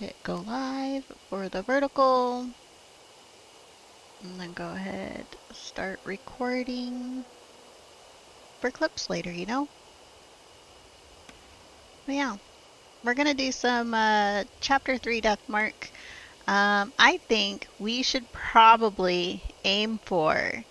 Hit go live for the vertical. And then go ahead, start recording for clips later, you know? But yeah, we're gonna do some chapter 3 Deathmark. I think we should probably aim for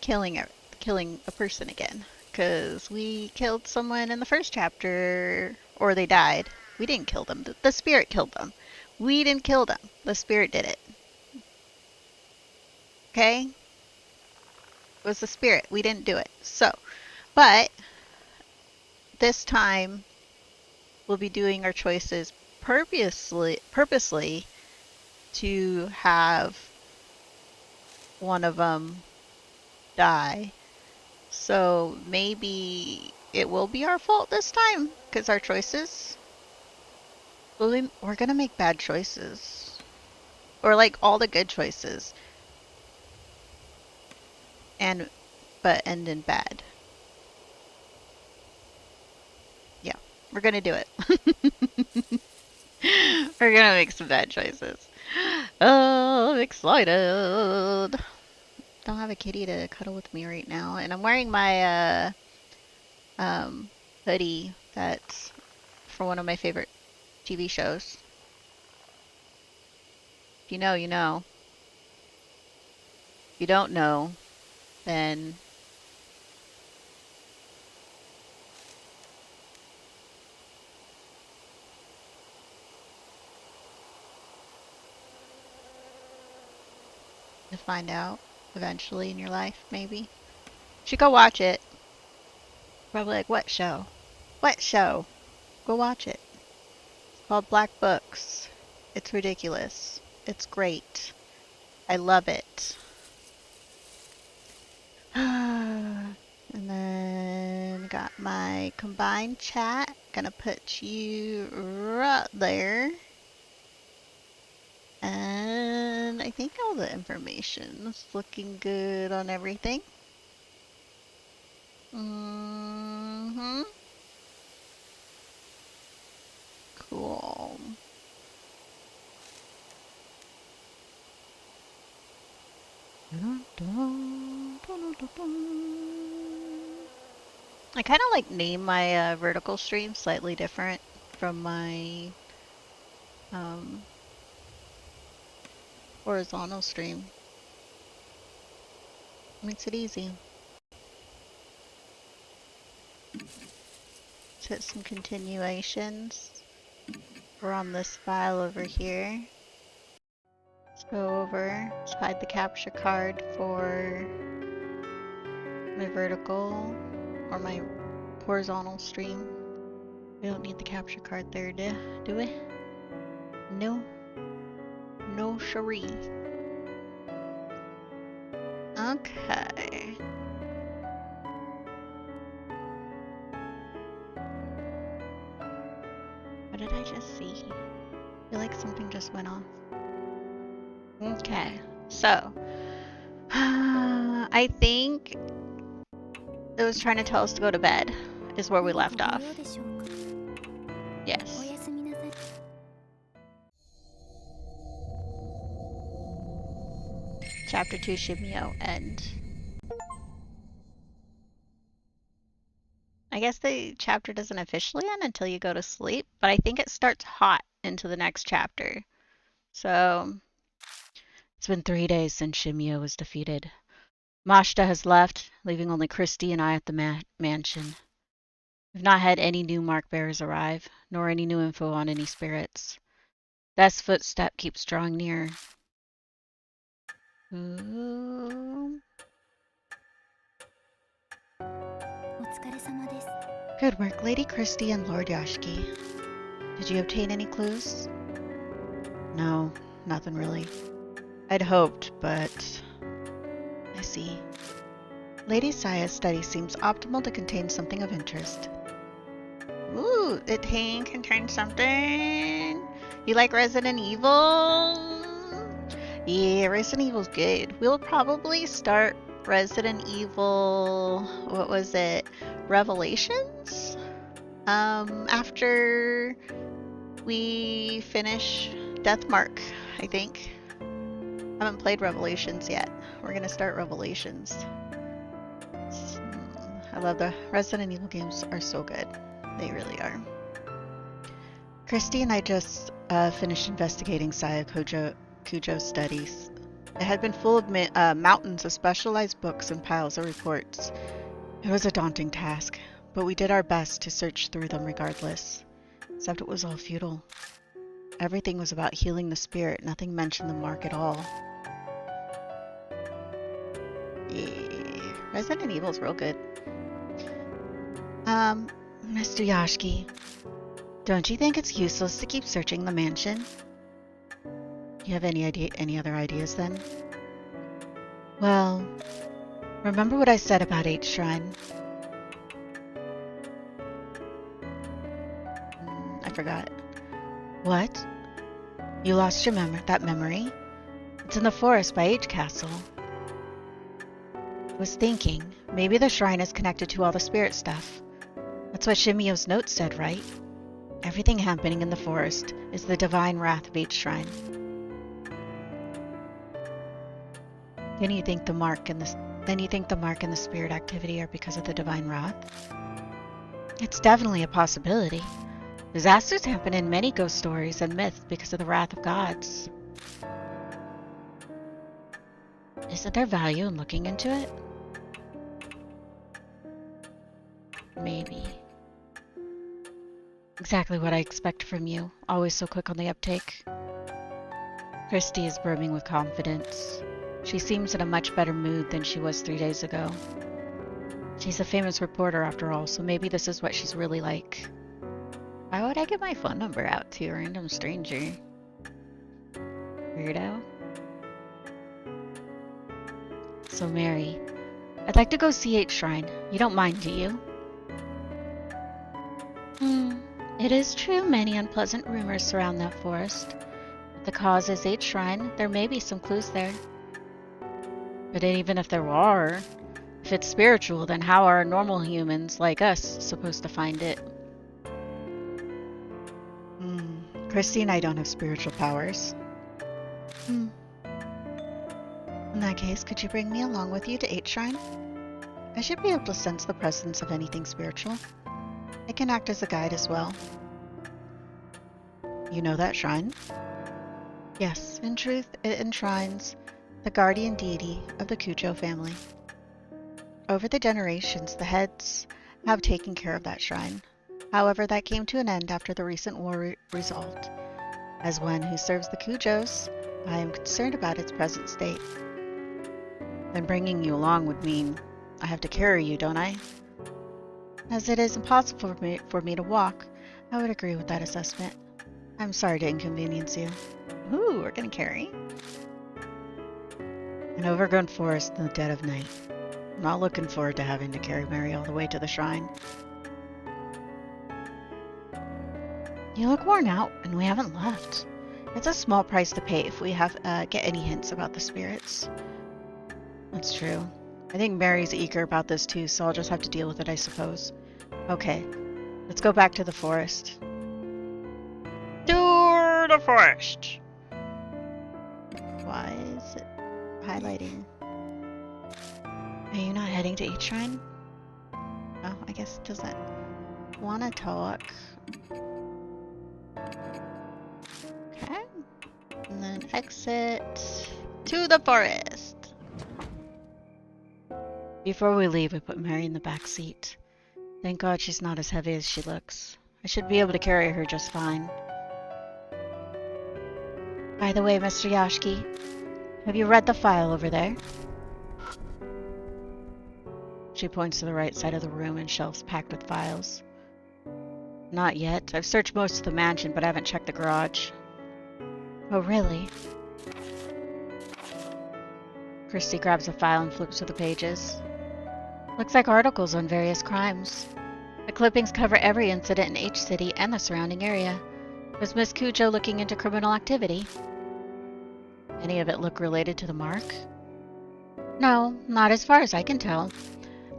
killing a person again. Because we killed someone in the first chapter, or they died. We didn't kill them. The spirit killed them. We didn't kill them. The spirit did it. Okay? It was the spirit. We didn't do it. So, but this time we'll be doing our choices purposely to have one of them die. So maybe it will be our fault this time because our choices. We're gonna make bad choices, or like all the good choices, but end in bad. Yeah, we're gonna do it. We're gonna make some bad choices. Oh, I'm excited. Don't have a kitty to cuddle with me right now, and I'm wearing my hoodie that's for one of my favorite TV shows. If you know, you know. If you don't know, then you'll find out eventually in your life, maybe. You should go watch it. Probably like, what show? What show? Go watch it. It's called Black Books. It's ridiculous. It's great. I love it. And then got my combined chat. Gonna put you right there. And I think all the information is looking good on everything. Mm-hmm. Cool. I kind of like name my vertical stream slightly different from my horizontal stream. Makes it easy. Let's hit some continuations. We're on this file over here. Let's go over. Let's hide the capture card for my vertical or my horizontal stream. We don't need the capture card there, do we? No. No siree. Okay. What did I just see? I feel like something just went off. Okay, so I think it was trying to tell us to go to bed, is where we left off. Yes. Chapter 2 Shimio end. I guess the chapter doesn't officially end until you go to sleep, but I think it starts hot into the next chapter. So, it's been 3 days since Shimio was defeated. Mashta has left, leaving only Christy and I at the mansion. We've not had any new mark bearers arrive, nor any new info on any spirits. Death's footstep keeps drawing nearer. Ooh. Good work, Lady Christy and Lord Yashiki. Did you obtain any clues? No, nothing really. I'd hoped, but I see. Lady Saya's study seems optimal to contain something of interest. Ooh, it contains something. You like Resident Evil? Yeah, Resident Evil's good. We'll probably start Resident Evil, what was it? Revelations? After we finish Deathmark, I think. Haven't played Revelations yet. We're gonna start Revelations. I love the Resident Evil games, are so good. They really are. Christy and I just finished investigating Saya Kujo's studies. It had been full of mountains of specialized books and piles of reports. It was a daunting task, but we did our best to search through them regardless. Except it was all futile. Everything was about healing the spirit. Nothing mentioned the mark at all. Yeah. Resident Evil's real good. Mr. Yashki, don't you think it's useless to keep searching the mansion? You have any other ideas then? Well, remember what I said about H Shrine? I forgot. What? You lost your memory? It's in the forest by H Castle. I was thinking, maybe the shrine is connected to all the spirit stuff. That's what Shimio's note said, right? Everything happening in the forest is the divine wrath of H Shrine. Then you think the mark and the spirit activity are because of the divine wrath? It's definitely a possibility. Disasters happen in many ghost stories and myths because of the wrath of gods. Isn't there value in looking into it? Maybe. Exactly what I expect from you. Always so quick on the uptake. Christy is brimming with confidence. She seems in a much better mood than she was 3 days ago. She's a famous reporter after all, so maybe this is what she's really like. Why would I give my phone number out to a random stranger? Weirdo. So Mary, I'd like to go see H Shrine. You don't mind, do you? It is true many unpleasant rumors surround that forest. If the cause is H Shrine, there may be some clues there. But even if there are, if it's spiritual, then how are normal humans like us supposed to find it? Christy and I don't have spiritual powers. In that case, could you bring me along with you to H Shrine? I should be able to sense the presence of anything spiritual. I can act as a guide as well. You know that shrine? Yes, in truth, it enshrines the guardian deity of the Kujo family. Over the generations, the heads have taken care of that shrine. However, that came to an end after the recent war resolved. As one who serves the Kujos, I am concerned about its present state. Then bringing you along would mean I have to carry you, don't I? As it is impossible for me to walk, I would agree with that assessment. I'm sorry to inconvenience you. Ooh, we're gonna carry. An overgrown forest in the dead of night. I'm not looking forward to having to carry Mary all the way to the shrine. You look worn out, and we haven't left. It's a small price to pay if we get any hints about the spirits. That's true. I think Mary's eager about this too, so I'll just have to deal with it, I suppose. Okay, let's go back to the forest. To the forest! Why is it highlighting? Are you not heading to H Shrine? Oh, I guess it doesn't want to talk. Okay. And then exit to the forest. Before we leave, we put Mary in the back seat. Thank God she's not as heavy as she looks. I should be able to carry her just fine. By the way, Mr. Yashki, have you read the file over there? She points to the right side of the room and shelves packed with files. Not yet. I've searched most of the mansion, but I haven't checked the garage. Oh, really? Christy grabs a file and flips through the pages. Looks like articles on various crimes. The clippings cover every incident in H City and the surrounding area. Was Miss Kujo looking into criminal activity? Any of it look related to the mark? No, not as far as I can tell.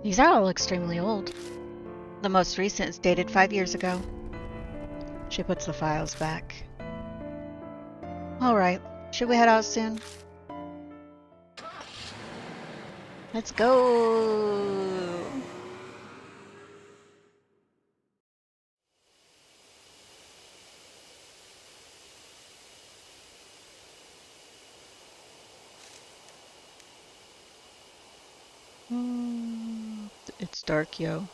These are all extremely old. The most recent is dated 5 years ago. She puts the files back. Alright, should we head out soon? Let's go! It's dark, yo.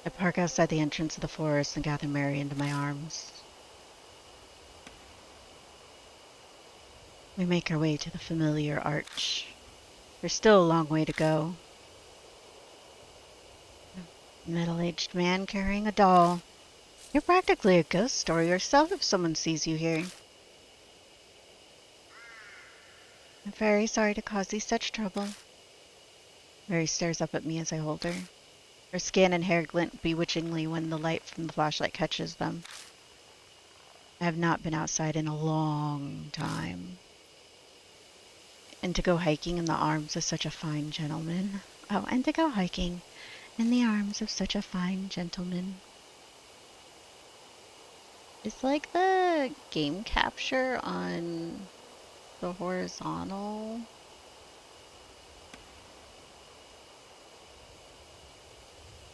I park outside the entrance of the forest and gather Mary into my arms. We make our way to the familiar arch. There's still a long way to go. Middle-aged man carrying a doll. You're practically a ghost story yourself if someone sees you here. I'm very sorry to cause you such trouble. Mary stares up at me as I hold her. Her skin and hair glint bewitchingly when the light from the flashlight catches them. I have not been outside in a long time. And to go hiking in the arms of such a fine gentleman. Oh, and to go hiking in the arms of such a fine gentleman. It's like the game capture on the horizontal.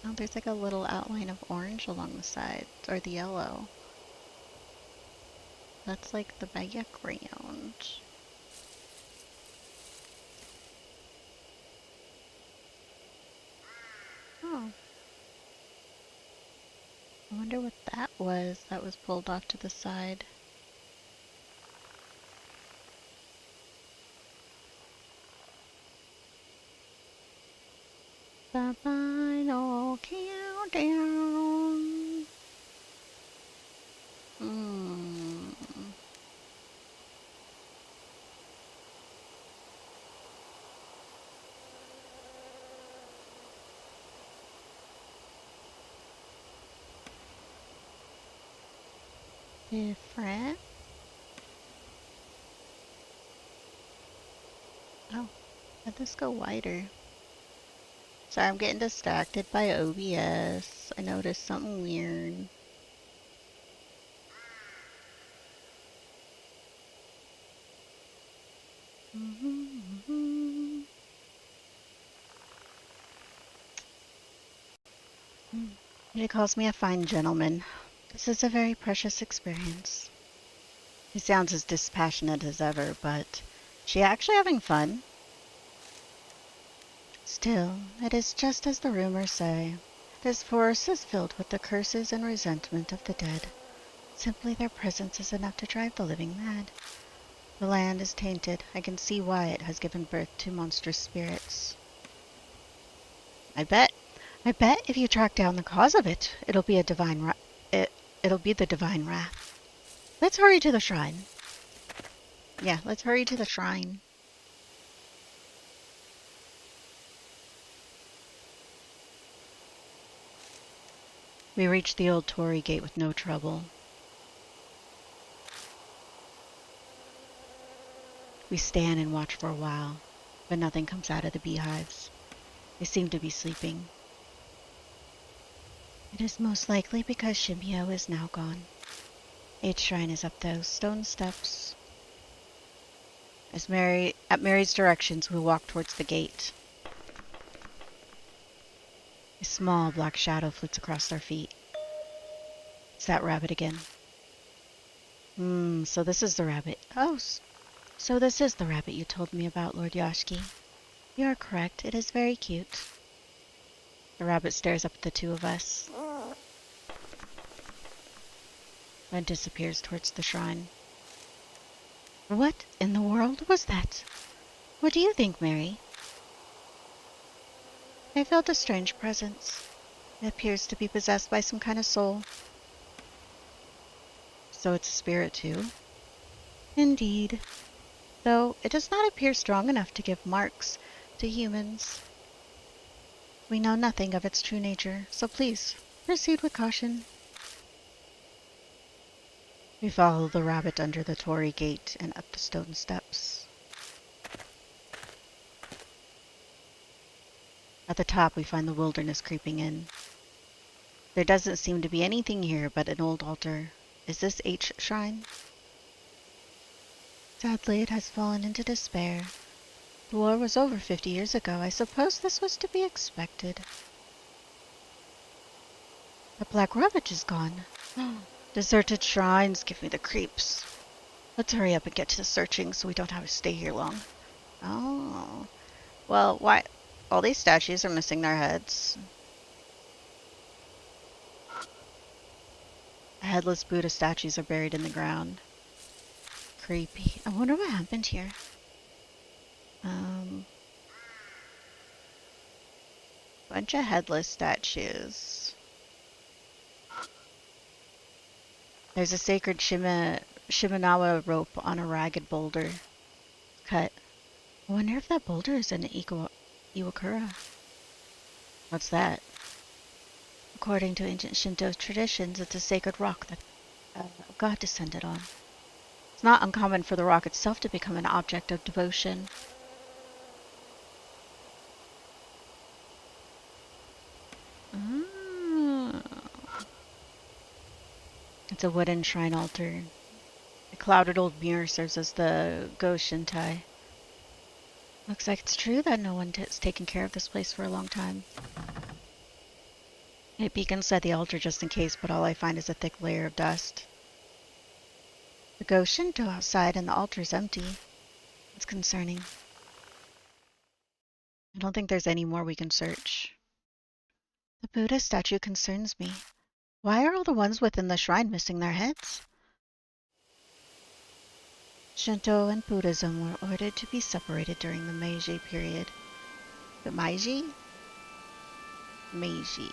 Oh, there's like a little outline of orange along the sides, or the yellow. That's like the background. Oh. I wonder what that was pulled off to the side. The final countdown. Different. Oh, let this go wider. Sorry, I'm getting distracted by OBS. I noticed something weird. He calls me a fine gentleman. This is a very precious experience. He sounds as dispassionate as ever, but is she actually having fun? Still, it is just as the rumors say. This forest is filled with the curses and resentment of the dead. Simply their presence is enough to drive the living mad. The land is tainted. I can see why it has given birth to monstrous spirits. I bet if you track down the cause of it, it'll be the divine wrath. Let's hurry to the shrine. Yeah, let's hurry to the shrine. We reach the old Tory gate with no trouble. We stand and watch for a while, but nothing comes out of the beehives. They seem to be sleeping. It is most likely because Shimio is now gone. Each shrine is up those stone steps. At Mary's directions, we walk towards the gate. A small black shadow flits across our feet. It's that rabbit again. So this is the rabbit. Oh, so this is the rabbit you told me about, Lord Yashki. You are correct. It is very cute. The rabbit stares up at the two of us, then disappears towards the shrine. What in the world was that? What do you think, Mary? I felt a strange presence. It appears to be possessed by some kind of soul. So it's a spirit too? Indeed. Though it does not appear strong enough to give marks to humans. We know nothing of its true nature, so please, proceed with caution. We follow the rabbit under the Tory gate and up the stone steps. At the top we find the wilderness creeping in. There doesn't seem to be anything here but an old altar. Is this H shrine? Sadly, it has fallen into despair. The war was over 50 years ago. I suppose this was to be expected. The black rubbish is gone. Deserted shrines give me the creeps. Let's hurry up and get to the searching so we don't have to stay here long. Oh. Well, why? All these statues are missing their heads. Headless Buddha statues are buried in the ground. Creepy. I wonder what happened here. Bunch of headless statues. There's a sacred Shimenawa rope on a ragged boulder. Cut. I wonder if that boulder is an Iwakura. What's that? According to ancient Shinto traditions, it's a sacred rock that a god descended on. It's not uncommon for the rock itself to become an object of devotion. It's a wooden shrine altar. A clouded old mirror serves as the Go Shintai. Looks like it's true that no one has taken care of this place for a long time. I peek inside the altar just in case, but all I find is a thick layer of dust. The Go Shinto outside and the altar's empty. It's concerning. I don't think there's any more we can search. The Buddha statue concerns me. Why are all the ones within the shrine missing their heads? Shinto and Buddhism were ordered to be separated during the Meiji period. The Meiji? Meiji.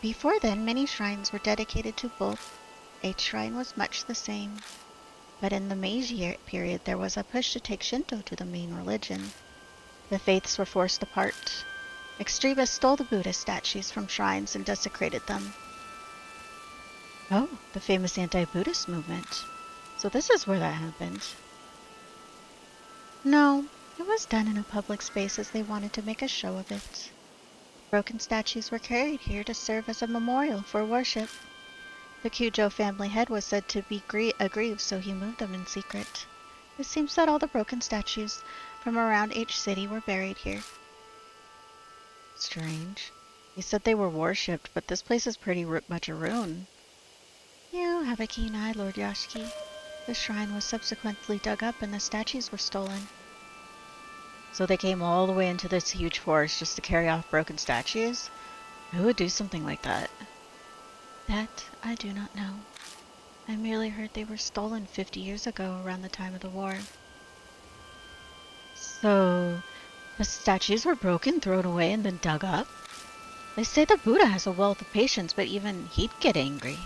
Before then, many shrines were dedicated to both. Each shrine was much the same. But in the Meiji period, there was a push to take Shinto to the main religion. The faiths were forced apart. Extremists stole the Buddha statues from shrines and desecrated them. Oh, the famous anti-Buddhist movement. So this is where that happened. No, it was done in a public space as they wanted to make a show of it. Broken statues were carried here to serve as a memorial for worship. The Kyujo family head was said to be aggrieved, so he moved them in secret. It seems that all the broken statues from around each city were buried here. Strange. He said they were worshipped, but this place is pretty much a ruin. You have a keen eye, Lord Yashiki. The shrine was subsequently dug up and the statues were stolen. So they came all the way into this huge forest just to carry off broken statues? Who would do something like that? That I do not know. I merely heard they were stolen 50 years ago around the time of the war. So, the statues were broken, thrown away, and then dug up? They say the Buddha has a wealth of patience, but even he'd get angry.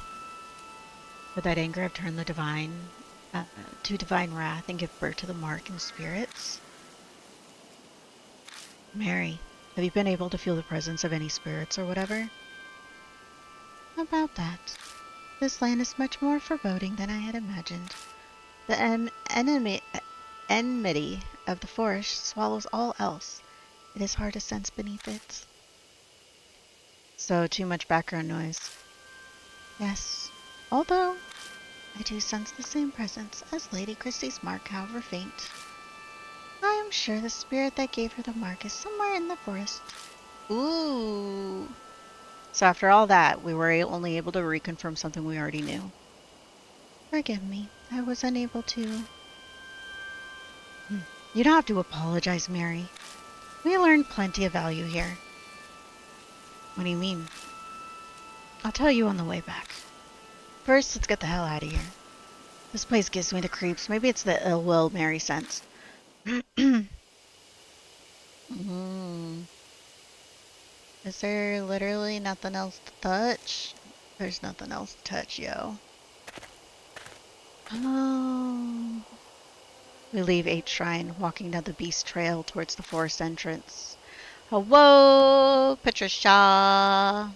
Would that anger have turned the to divine wrath and give birth to the mark and spirits? Mary, have you been able to feel the presence of any spirits or whatever? About that. This land is much more foreboding than I had imagined. The enmity of the forest swallows all else. It is hard to sense beneath it. So, too much background noise. Yes, although I do sense the same presence as Lady Christie's mark, however faint. I am sure the spirit that gave her the mark is somewhere in the forest. Ooh. So after all that, we were only able to reconfirm something we already knew. Forgive me, I was unable to... You don't have to apologize, Mary. We learned plenty of value here. What do you mean? I'll tell you on the way back. First, let's get the hell out of here. This place gives me the creeps. Maybe it's the ill will Mary sensed. Is there literally nothing else to touch? There's nothing else to touch, yo. Oh. We leave 8 Shrine, walking down the Beast Trail towards the forest entrance. Hello, Patricia!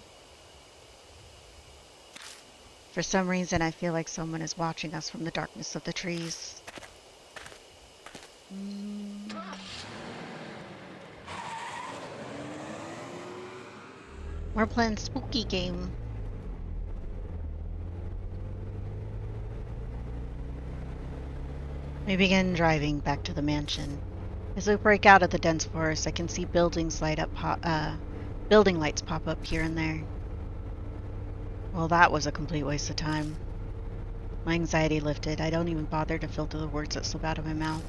For some reason, I feel like someone is watching us from the darkness of the trees. We're playing spooky game. We begin driving back to the mansion. As we break out of the dense forest, I can see building lights pop up here and there. Well, that was a complete waste of time. My anxiety lifted. I don't even bother to filter the words that slip out of my mouth.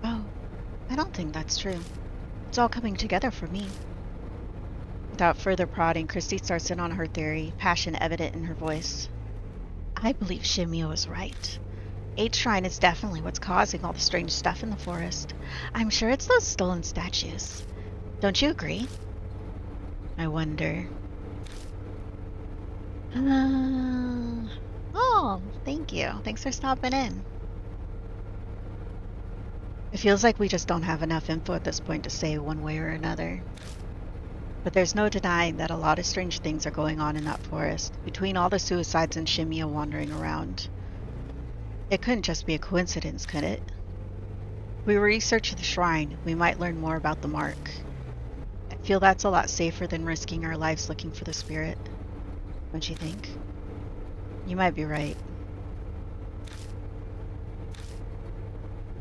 Oh, I don't think that's true. It's all coming together for me. Without further prodding, Christy starts in on her theory, passion evident in her voice. I believe Shimio is right. 8 Shrine is definitely what's causing all the strange stuff in the forest. I'm sure it's those stolen statues. Don't you agree? I wonder. Oh, thank you. Thanks for stopping in. It feels like we just don't have enough info at this point to say one way or another. But there's no denying that a lot of strange things are going on in that forest, between all the suicides and Shimia wandering around. It couldn't just be a coincidence, could it? If we research the shrine, we might learn more about the mark. I feel that's a lot safer than risking our lives looking for the spirit. Don't you think? You might be right.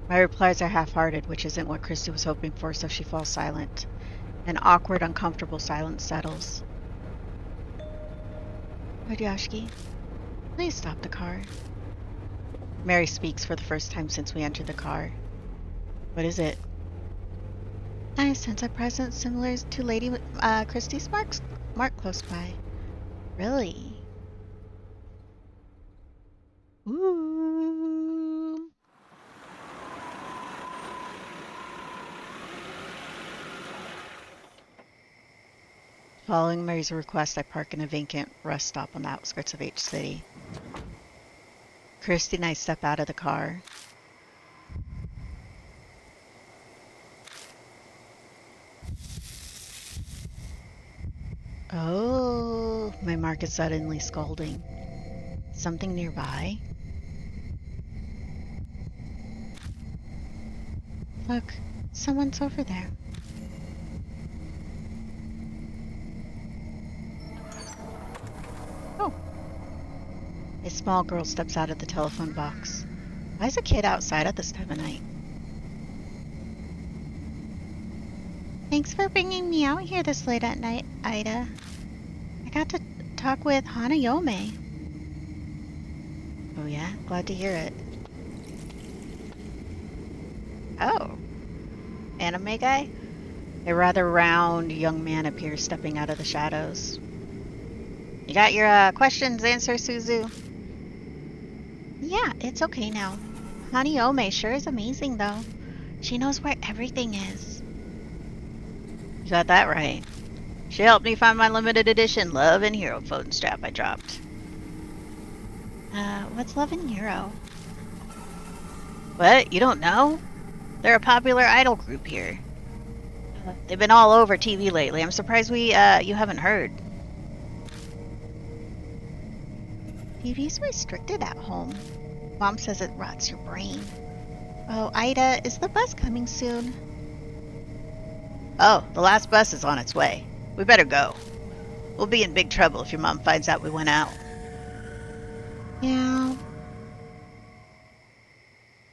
My replies are half-hearted, which isn't what Christy was hoping for, so she falls silent. An awkward, uncomfortable silence settles. Rodyashki, please stop the car. Mary speaks for the first time since we entered the car. What is it? I sense a presence similar to Lady Christie's mark close by. Really? Ooh. Following Mary's request, I park in a vacant rest stop on the outskirts of H City. Christy and I step out of the car. Oh, my mark is suddenly scalding. Something nearby? Look, someone's over there. Oh. A small girl steps out of the telephone box. Why is a kid outside at this time of night? Thanks for bringing me out here this late at night, Ida. I got to talk with Hanayome. Oh yeah? Glad to hear it. Oh. Anime guy? A rather round young man appears stepping out of the shadows. You got your questions answered, Suzu? Yeah, it's okay now. Hanayome sure is amazing though. She knows where everything is. You got that right. She helped me find my limited edition Love and Hero phone strap I dropped. What's Love and Hero? What? You don't know? They're a popular idol group here. They've been all over TV lately. I'm surprised you haven't heard. TV's restricted at home. Mom says it rots your brain. Oh, Ida, is the bus coming soon? Oh, the last bus is on its way. We better go. We'll be in big trouble if your mom finds out we went out. Yeah.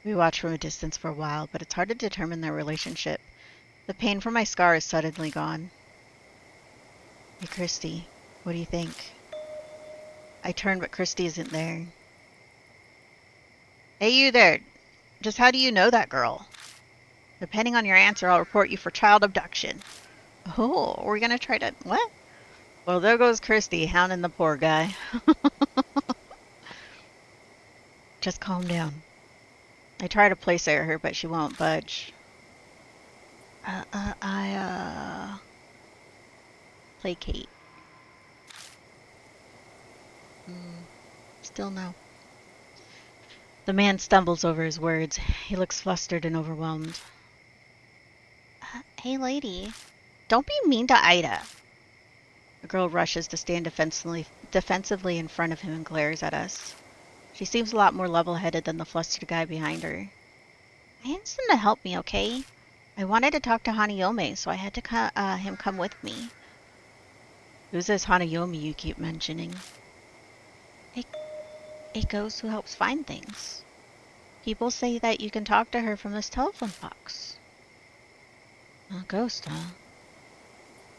We watch from a distance for a while, but it's hard to determine their relationship. The pain from my scar is suddenly gone. Hey, Christy, what do you think? I turn, but Christy isn't there. Hey, you there. Just how do you know that girl? Depending on your answer, I'll report you for child abduction. Oh, are we gonna try to... What? Well, there goes Christy, hounding the poor guy. Just calm down. I try to placate her, but she won't budge. Placate. Still no. The man stumbles over his words. He looks flustered and overwhelmed. Hey, lady. Don't be mean to Ida. The girl rushes to stand defensively in front of him and glares at us. She seems a lot more level-headed than the flustered guy behind her. I asked him to help me, okay? I wanted to talk to Hanayome, so I had to him come with me. Who's this Hanayomi you keep mentioning? A ghost who helps find things. People say that you can talk to her from this telephone box. A ghost, huh?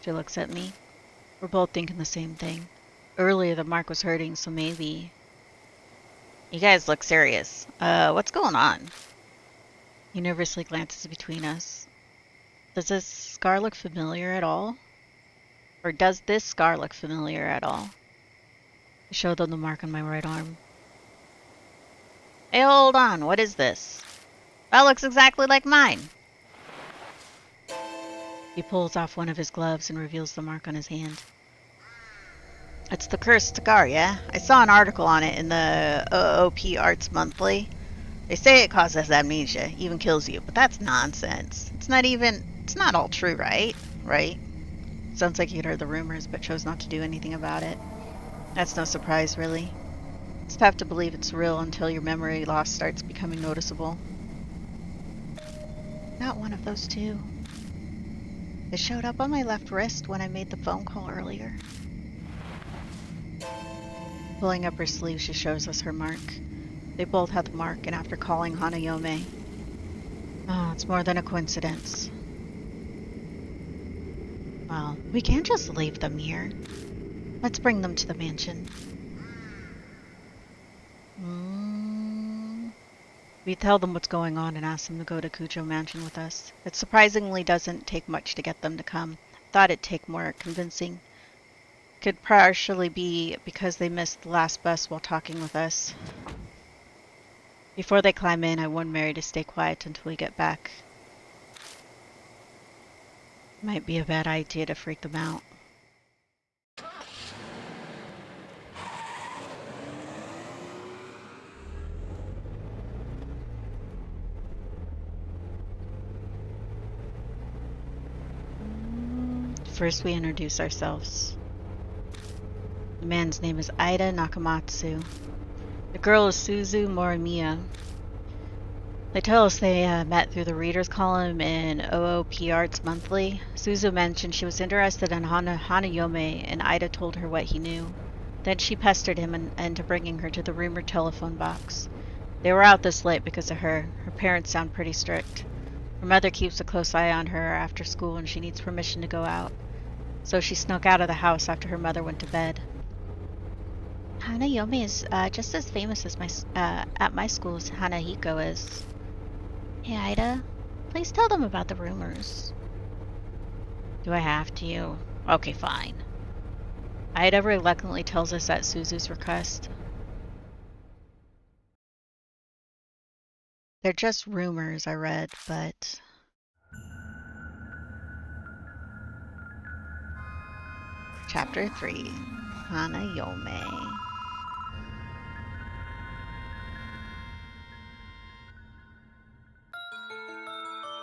She looks at me. We're both thinking the same thing. Earlier the mark was hurting, so maybe... You guys look serious. What's going on? He nervously glances between us. Does this scar look familiar at all? Or does this scar look familiar at all? I show them the mark on my right arm. Hey, hold on. What is this? That looks exactly like mine. He pulls off one of his gloves and reveals the mark on his hand. It's the cursed scar, yeah? I saw an article on it in the OOP Arts Monthly. They say it causes amnesia, even kills you, but that's nonsense. It's not all true, right? Right? Sounds like he'd heard the rumors, but chose not to do anything about it. That's no surprise, really. It's tough to believe it's real until your memory loss starts becoming noticeable. Not one of those two. It showed up on my left wrist when I made the phone call earlier. Pulling up her sleeve, she shows us her mark. They both had the mark, and after calling Hanayome... Oh, it's more than a coincidence. Well, we can't just leave them here. Let's bring them to the mansion. We tell them what's going on and ask them to go to Kujo Mansion with us. It surprisingly doesn't take much to get them to come. Thought it'd take more convincing. Could partially be because they missed the last bus while talking with us. Before they climb in, I warn Mary to stay quiet until we get back. Might be a bad idea to freak them out. First, we introduce ourselves. The man's name is Ida Nakamatsu. The girl is Suzu Morimiya. They tell us they met through the readers column in OOP Arts Monthly. Suzu mentioned she was interested in Hanayome, and Ida told her what he knew. Then she pestered him into bringing her to the rumored telephone box. They were out this late because of her. Her parents sound pretty strict. Her mother keeps a close eye on her after school, and she needs permission to go out. So she snuck out of the house after her mother went to bed. Hanayome is just as famous as at my school as Hanahiko is. Hey, Ida, please tell them about the rumors. Do I have to? Okay, fine. Ida reluctantly tells us at Suzu's request. They're just rumors, I read, but... Chapter 3, Hanayome.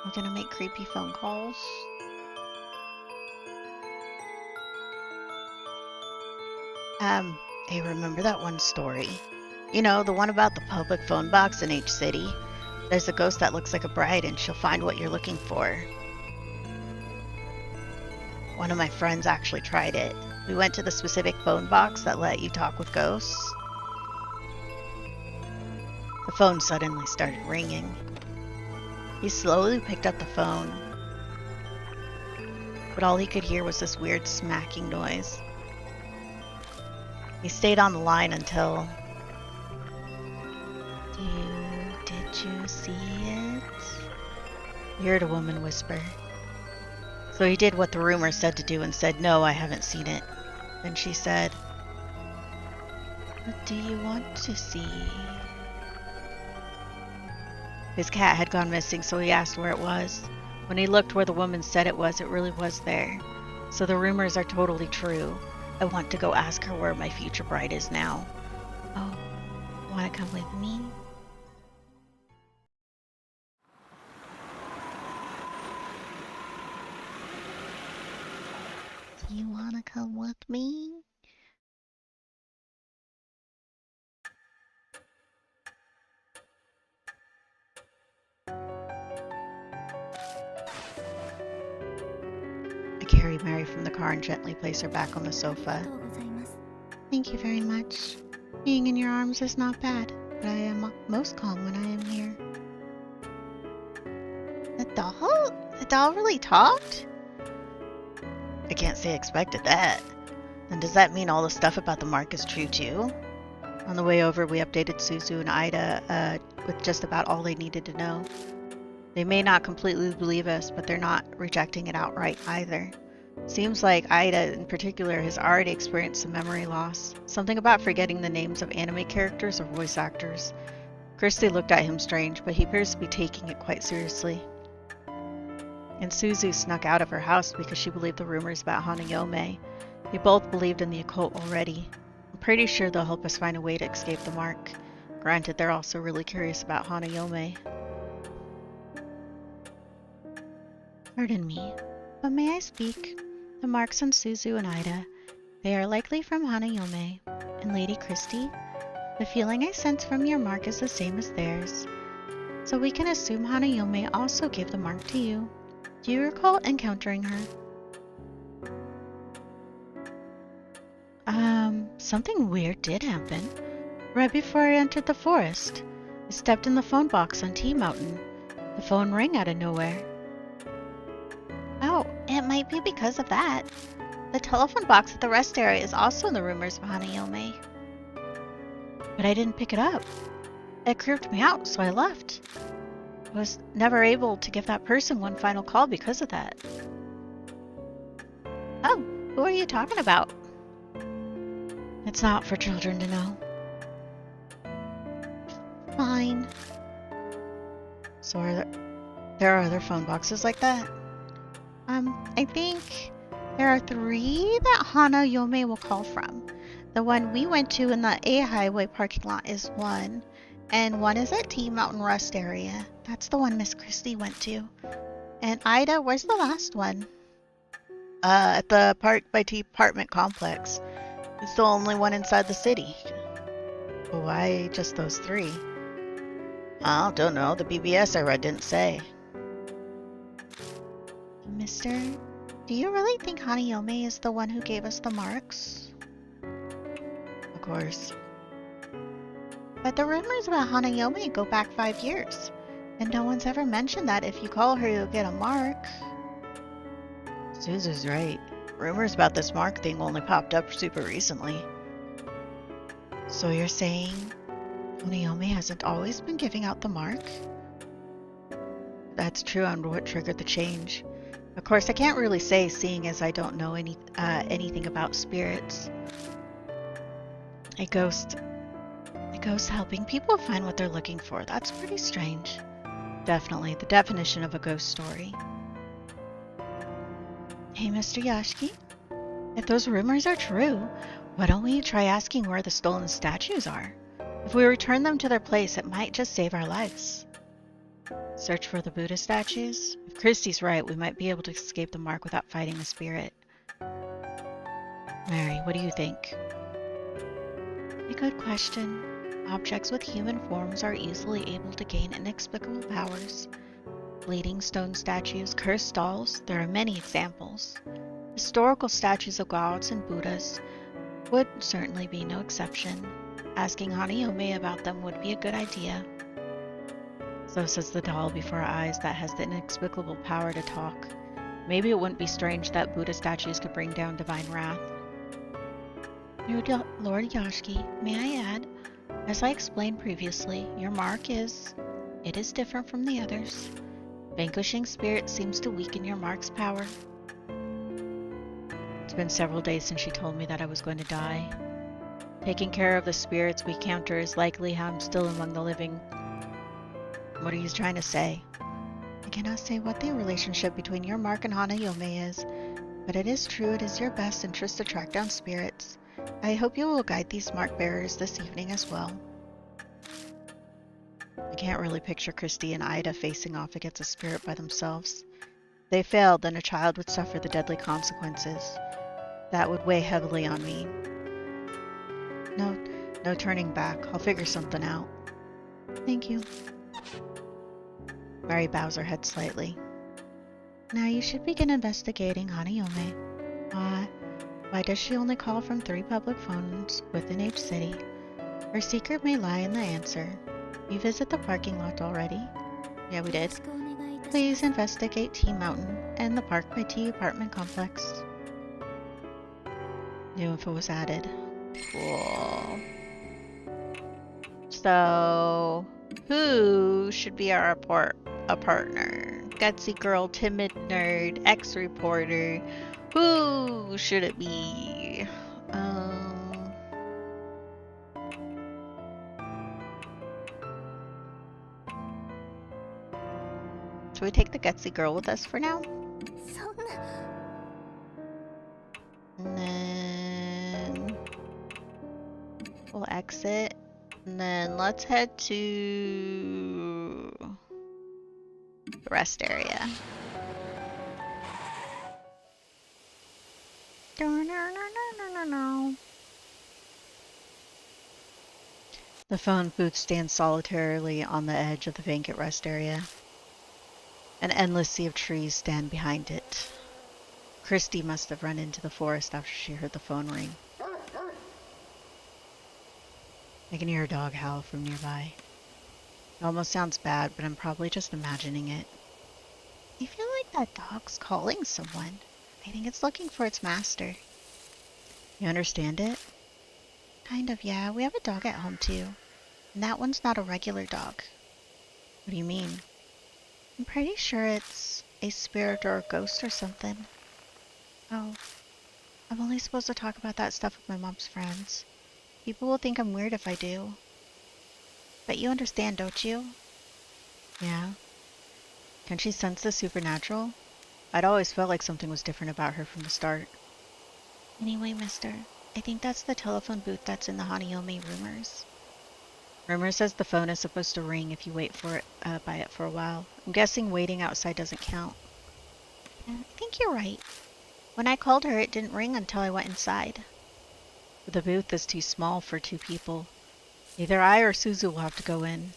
We're gonna make creepy phone calls. Hey, remember that one story? You know, the one about the public phone box in each city? There's a ghost that looks like a bride and she'll find what you're looking for. One of my friends actually tried it. We went to the specific phone box that let you talk with ghosts. The phone suddenly started ringing. He slowly picked up the phone, but all he could hear was this weird smacking noise. He stayed on the line until... Did you see it? He heard a woman whisper. So he did what the rumor said to do and said, "No, I haven't seen it." Then she said, "What do you want to see?" His cat had gone missing, so he asked where it was. When he looked where the woman said it really was there. So the rumors are totally true. I want to go ask her where my future bride is now. Oh, want to come with me? Do you want to come with me? I carry free Mary from the car and gently place her back on the sofa. Thank you very much. Being in your arms is not bad, but I am most calm when I am here. The doll? The doll really talked? I can't say I expected that. Then does that mean all the stuff about the mark is true too? On the way over, we updated Suzu and Ida with just about all they needed to know. They may not completely believe us, but they're not rejecting it outright either. Seems like Ida in particular has already experienced some memory loss. Something about forgetting the names of anime characters or voice actors. Christy looked at him strange, but he appears to be taking it quite seriously. And Suzu snuck out of her house because she believed the rumors about Hanayome. They both believed in the occult already. I'm pretty sure they'll help us find a way to escape the mark. Granted, they're also really curious about Hanayome. Pardon me, but may I speak? The marks on Suzu and Ida, they are likely from Hanayome. And Lady Christie, the feeling I sense from your mark is the same as theirs. So we can assume Hanayome also gave the mark to you. Do you recall encountering her? Something weird did happen. Right before I entered the forest, I stepped in the phone box on Tea Mountain. The phone rang out of nowhere. Oh, it might be because of that. The telephone box at the rest area is also in the rumors of Hanayome. But I didn't pick it up. It creeped me out, so I left. I was never able to give that person one final call because of that. Oh, who are you talking about? It's not for children to know. Fine. So there are other phone boxes like that? I think there are 3 that Hanayome will call from. The one we went to in the A Highway parking lot is one, and one is at Tea Mountain Rest area. That's the one Miss Christie went to. And Ida, where's the last one? At the Park by Tea apartment complex. It's the only one inside the city. Why just those 3? I don't know. The BBS I read didn't say. Mister, do you really think Hanayome is the one who gave us the marks? Of course. But the rumors about Hanayome go back 5 years. And no one's ever mentioned that if you call her, you'll get a mark. Suzu's right. Rumors about this mark thing only popped up super recently. So you're saying Hanayome hasn't always been giving out the mark? That's true on what triggered the change. Of course, I can't really say, seeing as I don't know anything about spirits. A ghost helping people find what they're looking for. That's pretty strange. Definitely the definition of a ghost story. Hey, Mr. Yashiki, if those rumors are true, why don't we try asking where the stolen statues are? If we return them to their place, it might just save our lives. Search for the Buddha statues? If Christie's right, we might be able to escape the mark without fighting a spirit. Mary, what do you think? A good question. Objects with human forms are easily able to gain inexplicable powers. Bleeding stone statues, cursed dolls, there are many examples. Historical statues of gods and Buddhas would certainly be no exception. Asking Hanayome about them would be a good idea. So says the doll before our eyes that has the inexplicable power to talk. Maybe it wouldn't be strange that Buddha statues could bring down divine wrath. Lord Yashiki, may I add, as I explained previously, your mark is different from the others. Vanquishing spirit seems to weaken your mark's power. It's been several days since she told me that I was going to die. Taking care of the spirits we encounter is likely how I'm still among the living. What are you trying to say? I cannot say what the relationship between your mark and Hanayome is, but it is true it is your best interest to track down spirits. I hope you will guide these mark bearers this evening as well. I can't really picture Christy and Ida facing off against a spirit by themselves. If they failed, then a child would suffer the deadly consequences. That would weigh heavily on me. No turning back. I'll figure something out. Thank you. Mary bows her head slightly. Now you should begin investigating Hanayome. Why does she only call from 3 public phones within each city? Her secret may lie in the answer. You visit the parking lot already? Yeah, we did. Please investigate T Mountain and the Park by T apartment complex. New info was added. Cool. So, who should be our partner? Gutsy girl, timid nerd, ex-reporter. Who should it be? Should we take the gutsy girl with us for now? And then we'll exit. And then let's head to the rest area. The phone booth stands solitarily on the edge of the vacant rest area. An endless sea of trees stand behind it. Christy must have run into the forest after she heard the phone ring. I can hear her dog howl from nearby. It almost sounds bad, but I'm probably just imagining it. I feel like that dog's calling someone. I think it's looking for its master. You understand it? Kind of, yeah. We have a dog at home too. And that one's not a regular dog. What do you mean? I'm pretty sure it's a spirit or a ghost or something. Oh, I'm only supposed to talk about that stuff with my mom's friends. People will think I'm weird if I do. But you understand, don't you? Yeah. Can she sense the supernatural? I'd always felt like something was different about her from the start. Anyway, mister, I think that's the telephone booth that's in the Hanayome rumors. Rumor says the phone is supposed to ring if you wait for it by it for a while. I'm guessing waiting outside doesn't count. Yeah, I think you're right. When I called her, it didn't ring until I went inside. But the booth is too small for 2 people. Either I or Suzu will have to go in.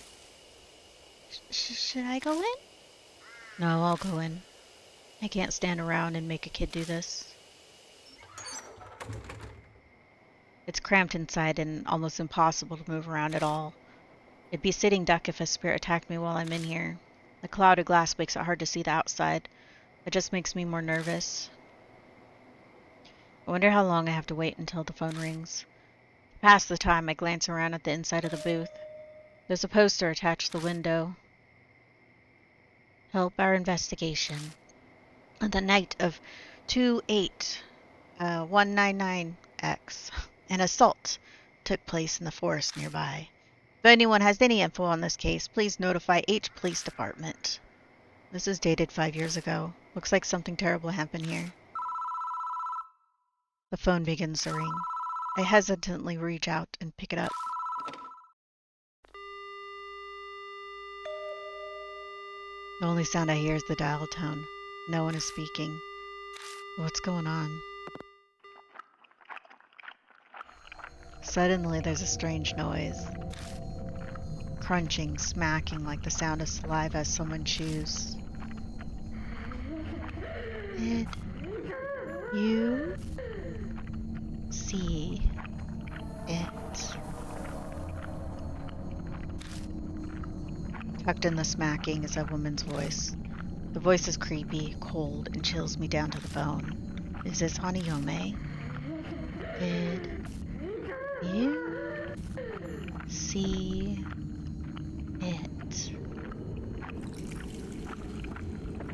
Should I go in? No, I'll go in. I can't stand around and make a kid do this. It's cramped inside and almost impossible to move around at all. It'd be sitting duck if a spirit attacked me while I'm in here. The cloud of glass makes it hard to see the outside. It just makes me more nervous. I wonder how long I have to wait until the phone rings. To pass the time, I glance around at the inside of the booth. There's a poster attached to the window. Help our investigation. On the night of 2/8/199X, an assault took place in the forest nearby. If anyone has any info on this case, please notify H Police Department. This is dated 5 years ago. Looks like something terrible happened here. The phone begins to ring. I hesitantly reach out and pick it up. The only sound I hear is the dial tone. No one is speaking. What's going on? Suddenly there's a strange noise. Crunching, smacking like the sound of saliva as someone chews. Did you see it? Tucked in the smacking is a woman's voice. The voice is creepy, cold, and chills me down to the bone. Is this Hanayome? Did you see it?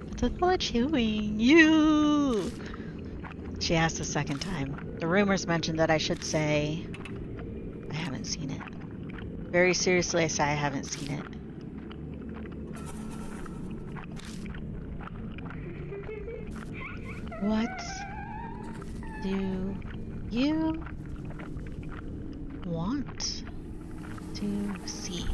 What's the fella chewing? You! She asked a second time. The rumors mentioned that I should say, I haven't seen it. Very seriously, I say I haven't seen it. What do you want to see?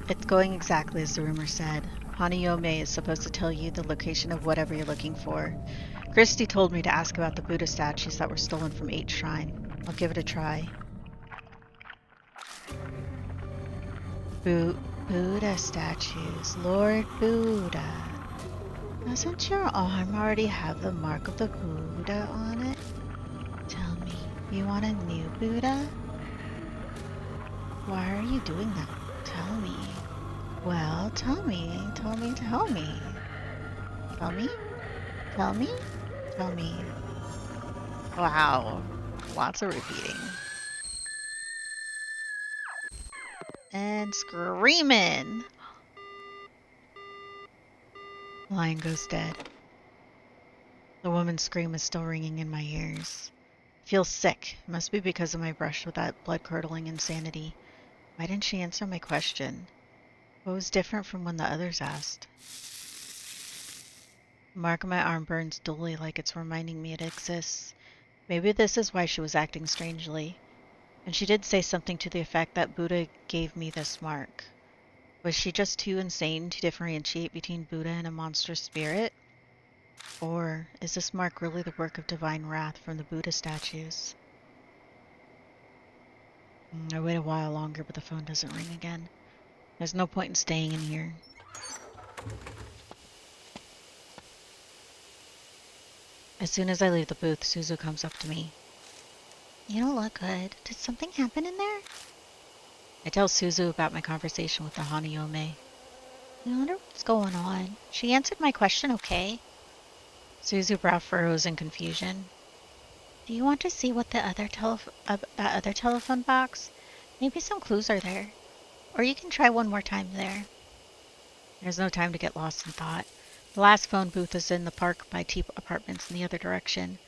It's going exactly as the rumor said. Hanayome is supposed to tell you the location of whatever you're looking for. Christy told me to ask about the Buddha statues that were stolen from 8 Shrine. I'll give it a try. Buddha statues. Lord Buddha. Doesn't your arm already have the mark of the Buddha on it? Tell me, you want a new Buddha? Why are you doing that? Tell me. Well, tell me. Tell me. Tell me. Tell me? Tell me? Tell me. Wow. Lots of repeating. And screaming. The lion goes dead. The woman's scream is still ringing in my ears. I feel sick. It must be because of my brush with that blood-curdling insanity. Why didn't she answer my question? What was different from when the others asked? The mark on my arm burns dully like it's reminding me it exists. Maybe this is why she was acting strangely. And she did say something to the effect that Buddha gave me this mark. Was she just too insane to differentiate between Buddha and a monstrous spirit? Or is this mark really the work of divine wrath from the Buddha statues? I wait a while longer, but the phone doesn't ring again. There's no point in staying in here. As soon as I leave the booth, Suzu comes up to me. You don't look good. Did something happen in there? I tell Suzu about my conversation with the Hanayome. I wonder what's going on. She answered my question okay. Suzu brow furrows in confusion. Do you want to see what the other that other telephone box? Maybe some clues are there. Or you can try one more time there. There's no time to get lost in thought. The last phone booth is in the park by T Apartments in the other direction.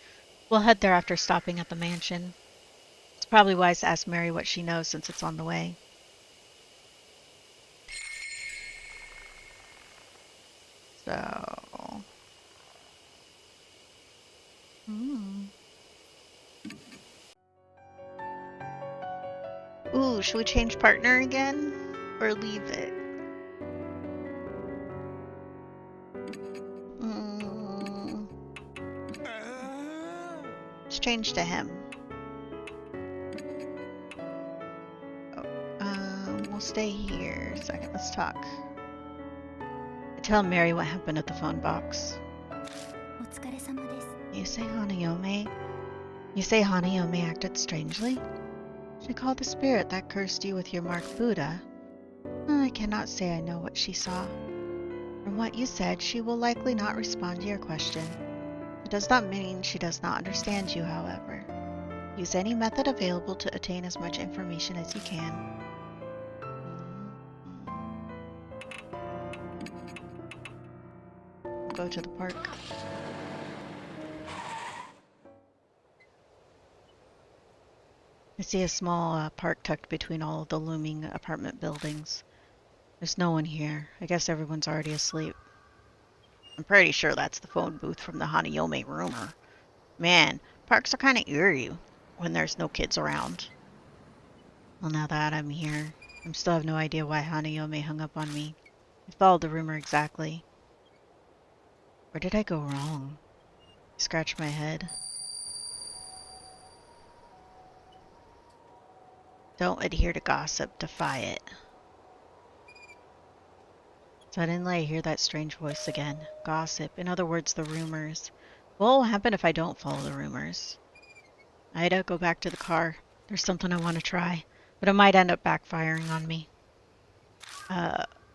We'll head there after stopping at the mansion. It's probably wise to ask Mary what she knows since it's on the way. So... Ooh, should we change partner again? Or leave it? Let's change to him. We'll stay here a second. Let's talk. I tell Mary what happened at the phone box. You say Hanayome acted strangely? She called the spirit that cursed you with your mark Buddha. I cannot say I know what she saw. From what you said, she will likely not respond to your question. It does not mean she does not understand you, however. Use any method available to attain as much information as you can. Go to the park. I see a small park tucked between all of the looming apartment buildings. There's no one here. I guess everyone's already asleep. I'm pretty sure that's the phone booth from the Hanayome rumor. Man, parks are kind of eerie when there's no kids around. Well, now that I'm here, I still have no idea why Hanayome hung up on me. I followed the rumor exactly. Where did I go wrong? I scratched my head. Don't adhere to gossip, defy it. Suddenly I hear that strange voice again. Gossip. In other words, the rumors. What will happen if I don't follow the rumors? Ida, go back to the car. There's something I want to try, but it might end up backfiring on me.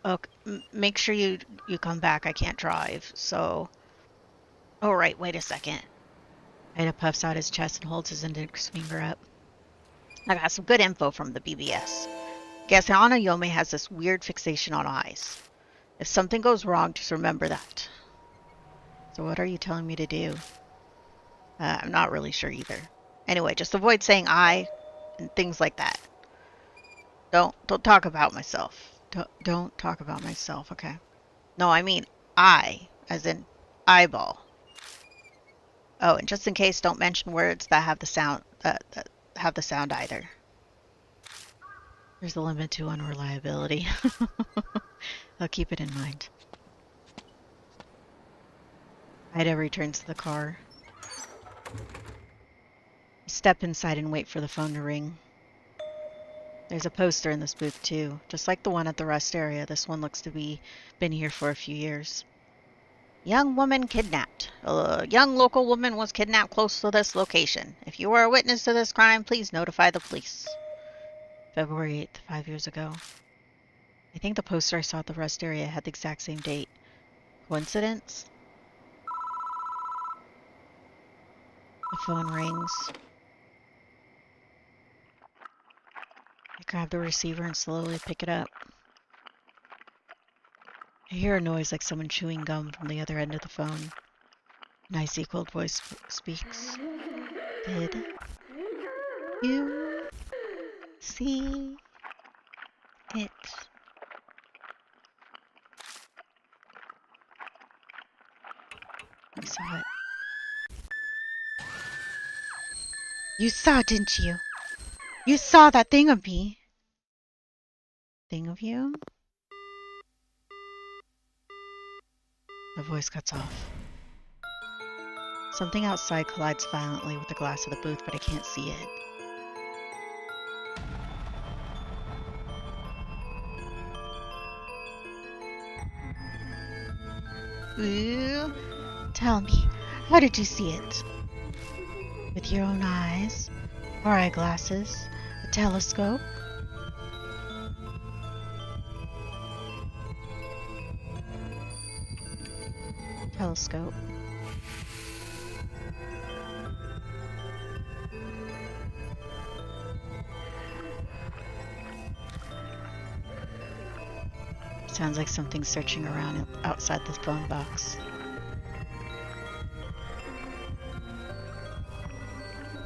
Okay, make sure you come back. I can't drive, so... Oh, right, wait a second. Ida puffs out his chest and holds his index finger up. I got some good info from the BBS. Guess Hanayome has this weird fixation on eyes. If something goes wrong, just remember that. So what are you telling me to do? I'm not really sure either. Anyway, just avoid saying I and things like that. Don't talk about myself. Don't talk about myself, okay? No, I mean I, as in eyeball. Oh, and just in case, don't mention words that have the sound either. There's a limit to unreliability. I'll keep it in mind. Ida returns to the car. I step inside and wait for the phone to ring. There's a poster in this booth too. Just like the one at the rest area, this one looks to be been here for a few years. Young woman kidnapped. A young local woman was kidnapped close to this location. If you are a witness to this crime, please notify the police. February 8th, 5 years ago. I think the poster I saw at the rest area had the exact same date. Coincidence? The phone rings. I grab the receiver and slowly pick it up. I hear a noise like someone chewing gum from the other end of the phone. An icy cold voice speaks. Did you see it? I saw it. You saw it, didn't you? You saw that thing of me. Thing of you? The voice cuts off. Something outside collides violently with the glass of the booth, but I can't see it. Ooh, tell me, how did you see it? With your own eyes? Or eyeglasses? A telescope? Telescope. Sounds like something searching around outside the phone box.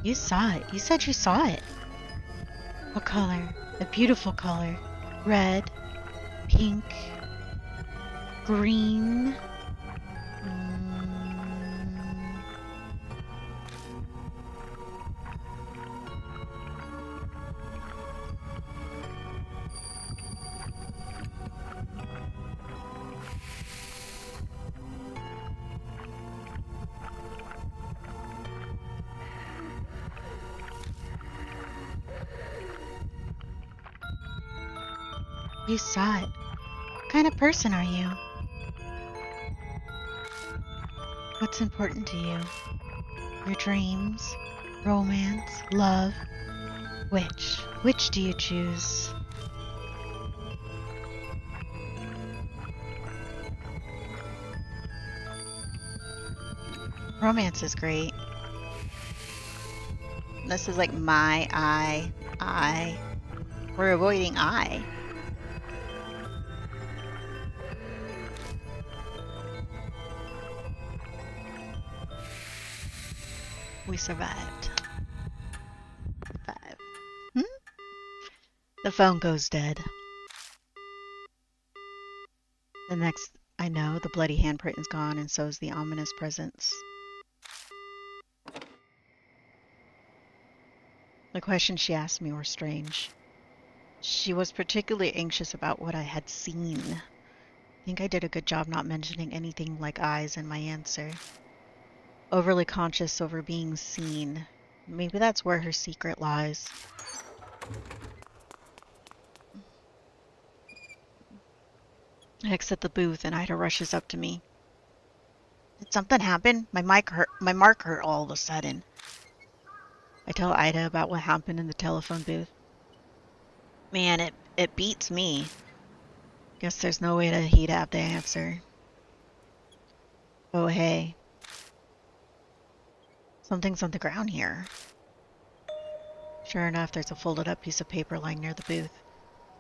You saw it. You said you saw it. What color? A beautiful color. Red, pink, green. You saw it. What kind of person are you? What's important to you? Your dreams? Romance? Love? Which? Which do you choose? Romance is great. This is like my I. We're avoiding I. We survived. 5. The phone goes dead. The next I know, the bloody handprint is gone, and so is the ominous presence. The questions she asked me were strange. She was particularly anxious about what I had seen. I think I did a good job not mentioning anything like eyes in my answer. Overly conscious over being seen. Maybe that's where her secret lies. I exit the booth and Ida rushes up to me. Did something happen? My mark hurt all of a sudden. I tell Ida about what happened in the telephone booth. Man, it beats me. Guess there's no way that he'd have the answer. Oh, hey. Something's on the ground here. Sure enough, there's a folded up piece of paper lying near the booth.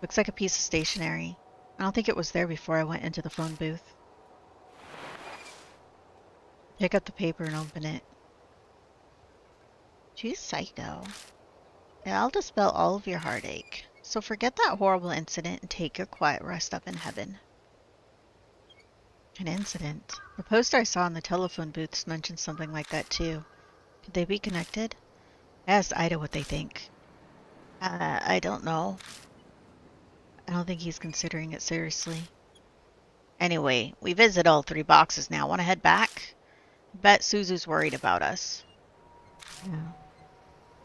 Looks like a piece of stationery. I don't think it was there before I went into the phone booth. Pick up the paper and open it. She's psycho. I'll dispel all of your heartache. So forget that horrible incident and take your quiet rest up in heaven. An incident? The poster I saw in the telephone booths mentioned something like that too. Could they be connected? I asked Ida what they think. I don't know. I don't think he's considering it seriously. Anyway, we visit all 3 boxes now. Want to head back? Bet Suzu's worried about us. Yeah.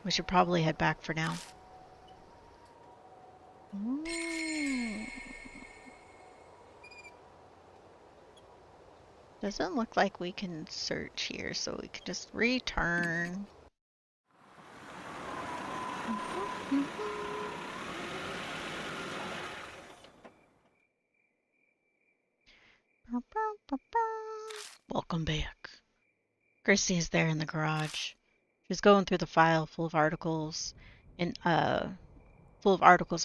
We should probably head back for now. Ooh. Doesn't look like we can search here, so we can just return. Welcome back. Christy is there in the garage. She's going through the file full of articles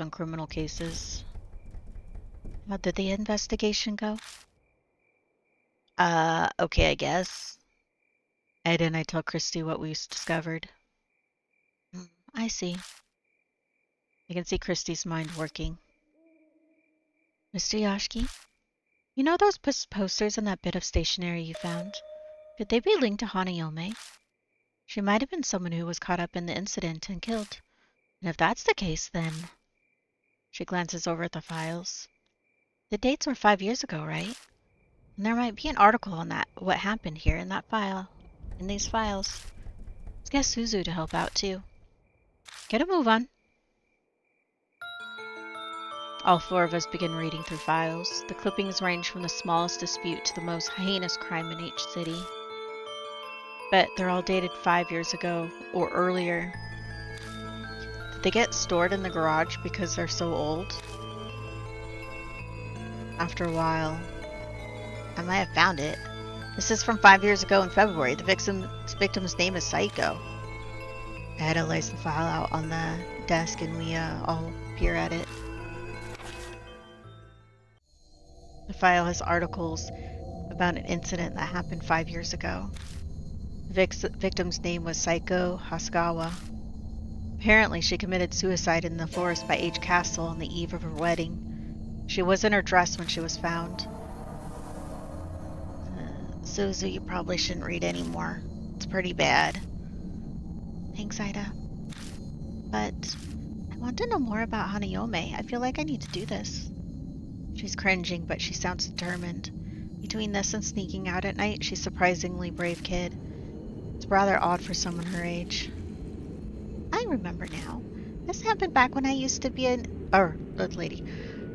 on criminal cases. How did the investigation go? Okay, I guess. Ed and I tell Christy what we discovered. I see. I can see Christy's mind working. Mr. Yashki, you know those posters and that bit of stationery you found? Could they be linked to Hanayome? She might have been someone who was caught up in the incident and killed. And if that's the case, then... She glances over at the files. The dates were 5 years ago, right? And there might be an article on that, what happened here in that file, in these files. Let's get Suzu to help out, too. Get a move on. All 4 of us begin reading through files. The clippings range from the smallest dispute to the most heinous crime in each city. But they're all dated 5 years ago or earlier. Did they get stored in the garage because they're so old? After a while, I might have found it. This is from 5 years ago in February. The victim's name is Psycho. Ada lays the file out on the desk and we all peer at it. The file has articles about an incident that happened 5 years ago. The victim's name was Saiko Hasegawa. Apparently, she committed suicide in the forest by H Castle on the eve of her wedding. She was in her dress when she was found. Suzu, you probably shouldn't read anymore. It's pretty bad. Thanks, Ida. But I want to know more about Hanayome. I feel like I need to do this. She's cringing, but she sounds determined. Between this and sneaking out at night, she's a surprisingly brave kid. It's rather odd for someone her age. I remember now. This happened back when I used to be I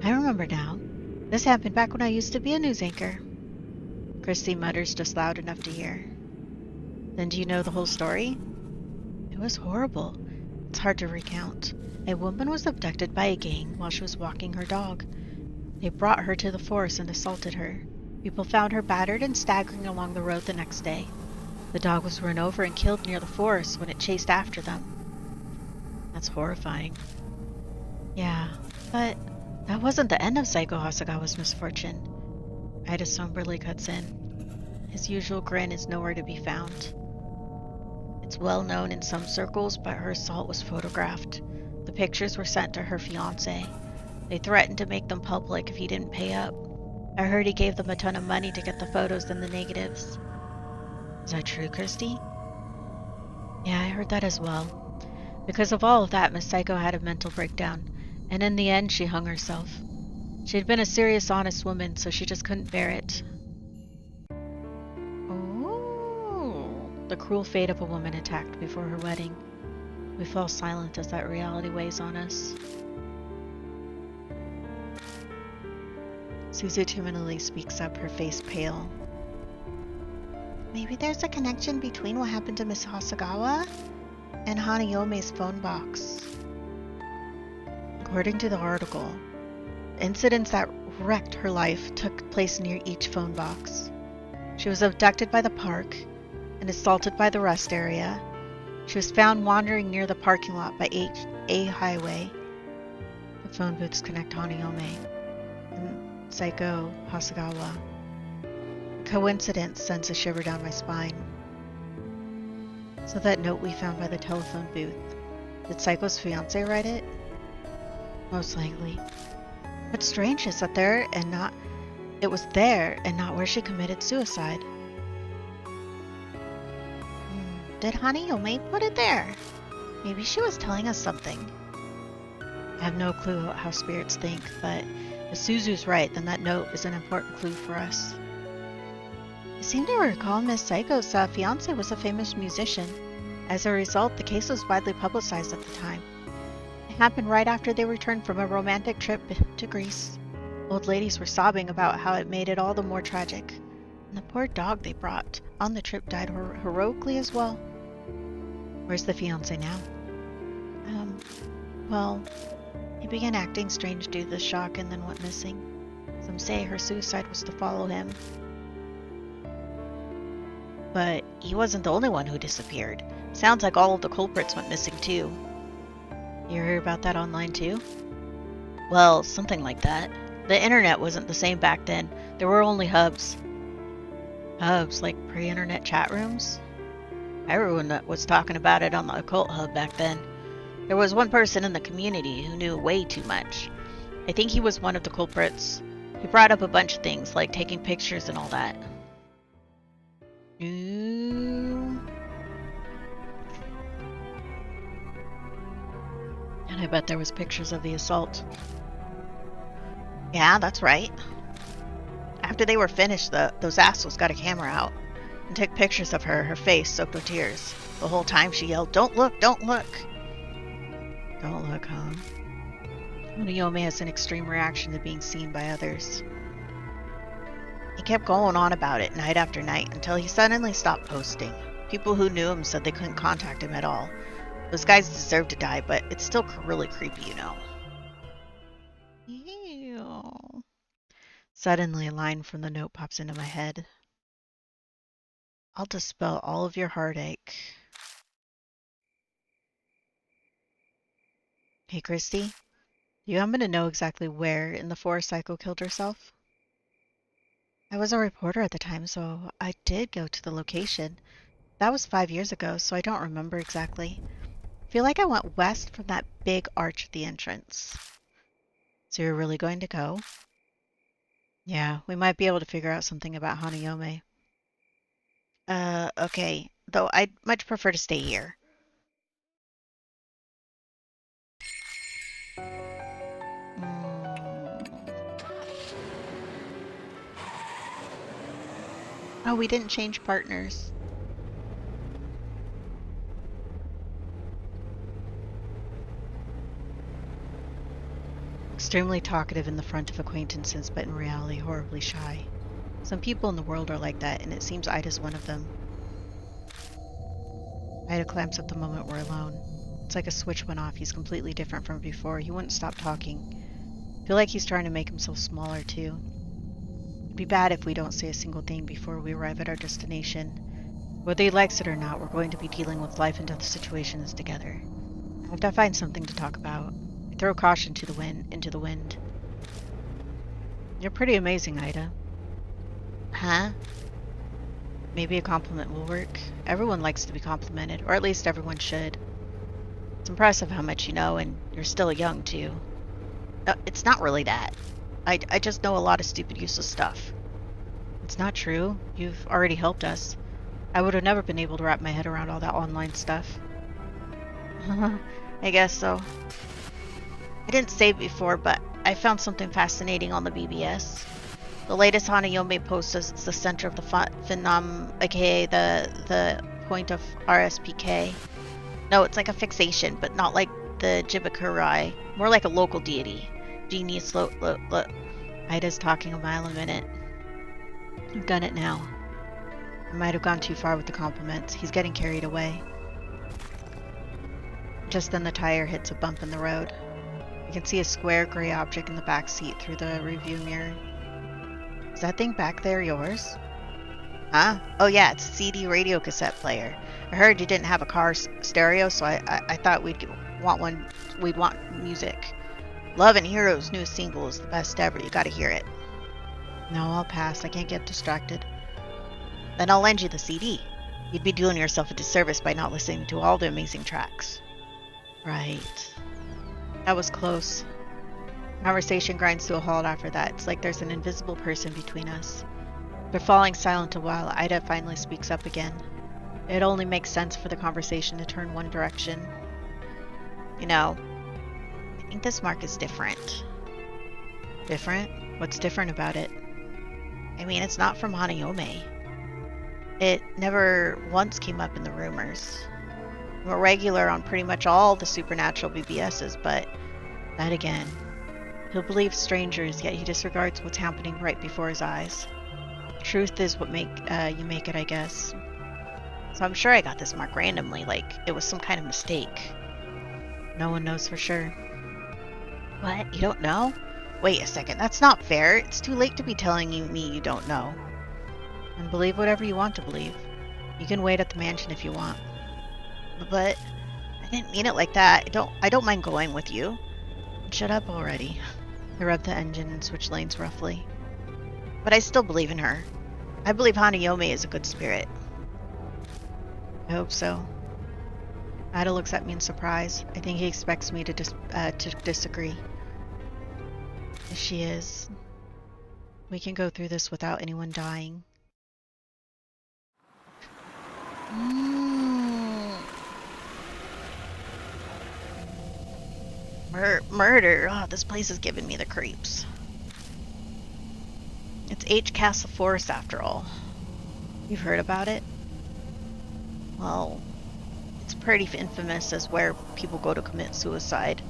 remember now. This happened back when I used to be a news anchor. Christy mutters just loud enough to hear. Then do you know the whole story? It was horrible. It's hard to recount. A woman was abducted by a gang while she was walking her dog. They brought her to the forest and assaulted her. People found her battered and staggering along the road the next day. The dog was run over and killed near the forest when it chased after them. That's horrifying. Yeah, but that wasn't the end of Saiko Hasegawa's misfortune. Ida somberly cuts in. His usual grin is nowhere to be found. It's well known in some circles, but her assault was photographed. The pictures were sent to her fiancé. They threatened to make them public if he didn't pay up. I heard he gave them a ton of money to get the photos and the negatives. Is that true, Christy? Yeah, I heard that as well. Because of all of that, Miss Psycho had a mental breakdown, and in the end she hung herself. She had been a serious, honest woman, so she just couldn't bear it. Oh, the cruel fate of a woman attacked before her wedding. We fall silent as that reality weighs on us. Suzu timidly speaks up, her face pale. Maybe there's a connection between what happened to Miss Hasegawa and Hanayome's phone box. According to the article, the incidents that wrecked her life took place near each phone box. She was abducted by the park and assaulted by the rest area. She was found wandering near the parking lot by A Highway. The phone booths connect Hanayome and Saiko Hasegawa. Coincidence sends a shiver down my spine. So that note we found by the telephone booth, did Saiko's fiancé write it? Most likely. What's strange is that it was there and not where she committed suicide. Did Hanayome put it there? Maybe she was telling us something. I have no clue how spirits think, but if Suzu's right, then that note is an important clue for us. I seem to recall Miss Saiko's fiancé was a famous musician. As a result, the case was widely publicized at the time. It happened right after they returned from a romantic trip to Greece. Old ladies were sobbing about how it made it all the more tragic. And the poor dog they brought on the trip died heroically as well. Where's the fiancé now? Well, he began acting strange due to the shock and then went missing. Some say her suicide was to follow him. But he wasn't the only one who disappeared. Sounds like all of the culprits went missing too. You heard about that online too? Well, something like that. The internet wasn't the same back then. There were only hubs. Hubs, like pre-internet chat rooms? Everyone was talking about it on the occult hub back then. There was one person in the community who knew way too much. I think he was one of the culprits. He brought up a bunch of things, like taking pictures and all that. And I bet there was pictures of the assault. Yeah, that's right. After they were finished, those assholes got a camera out and took pictures of her face soaked with tears. The whole time she yelled, "Don't look, don't look!" Don't look, huh? Oniyome has an extreme reaction to being seen by others. He kept going on about it night after night until he suddenly stopped posting. People who knew him said they couldn't contact him at all. Those guys deserve to die, but it's still really creepy, you know. Ew. Suddenly, a line from the note pops into my head. I'll dispel all of your heartache. Hey, Christy, do you happen to know exactly where in the forest Psycho killed herself? I was a reporter at the time, so I did go to the location. That was 5 years ago, so I don't remember exactly. I feel like I went west from that big arch at the entrance. So you're really going to go? Yeah, we might be able to figure out something about Hanayome. Okay. Though I'd much prefer to stay here. Oh, we didn't change partners. Extremely talkative in the front of acquaintances, but in reality horribly shy. Some people in the world are like that, and it seems Ida's one of them. Ida clamps up the moment we're alone. It's like a switch went off. He's completely different from before. He wouldn't stop talking. I feel like he's trying to make himself smaller, too. It'd be bad if we don't say a single thing before we arrive at our destination. Whether he likes it or not, we're going to be dealing with life and death situations together. I have to find something to talk about. I throw caution into the wind. You're pretty amazing, Ida. Huh? Maybe a compliment will work. Everyone likes to be complimented, or at least everyone should. It's impressive how much you know, and you're still young, too. It's not really that. I just know a lot of stupid, useless stuff. It's not true. You've already helped us. I would have never been able to wrap my head around all that online stuff. I guess so. I didn't say it before, but I found something fascinating on the BBS. The latest Hanayome post says it's the center of the phenom, aka the point of RSPK. No, it's like a fixation, but not like the Jibakurai. More like a local deity. Genius, look. Ida's talking a mile a minute. I've done it now. I might have gone too far with the compliments. He's getting carried away. Just then the tire hits a bump in the road. I can see a square gray object in the back seat through the rearview mirror. Is that thing back there yours? Huh? Oh yeah, it's a CD radio cassette player. I heard you didn't have a car stereo, so I thought we'd want music. Love and Heroes' new single is the best ever. You gotta hear it. No, I'll pass. I can't get distracted. Then I'll lend you the CD. You'd be doing yourself a disservice by not listening to all the amazing tracks. Right. That was close. Conversation grinds to a halt after that. It's like there's an invisible person between us. They're falling silent a while. Ida finally speaks up again. It only makes sense for the conversation to turn one direction. You know, I think this mark is different. Different? What's different about it? I mean, it's not from Hanayome. It never once came up in the rumors. I'm a regular on pretty much all the supernatural BBSs, but that again. He'll believe strangers, yet he disregards what's happening right before his eyes. Truth is what you make it, I guess. So I'm sure I got this mark randomly, like it was some kind of mistake. No one knows for sure. What? You don't know? Wait a second, that's not fair. It's too late to be telling me you don't know. And believe whatever you want to believe. You can wait at the mansion if you want. But I didn't mean it like that. I don't mind going with you. Shut up already. I rubbed the engine and switched lanes roughly. But I still believe in her. I believe Hanayome is a good spirit. I hope so. Ada looks at me in surprise. I think he expects me to disagree. If she is, we can go through this without anyone dying. Murder. Oh, this place is giving me the creeps. It's H. Castle Forest after all. You've heard about it? Well, it's pretty infamous as where people go to commit suicide.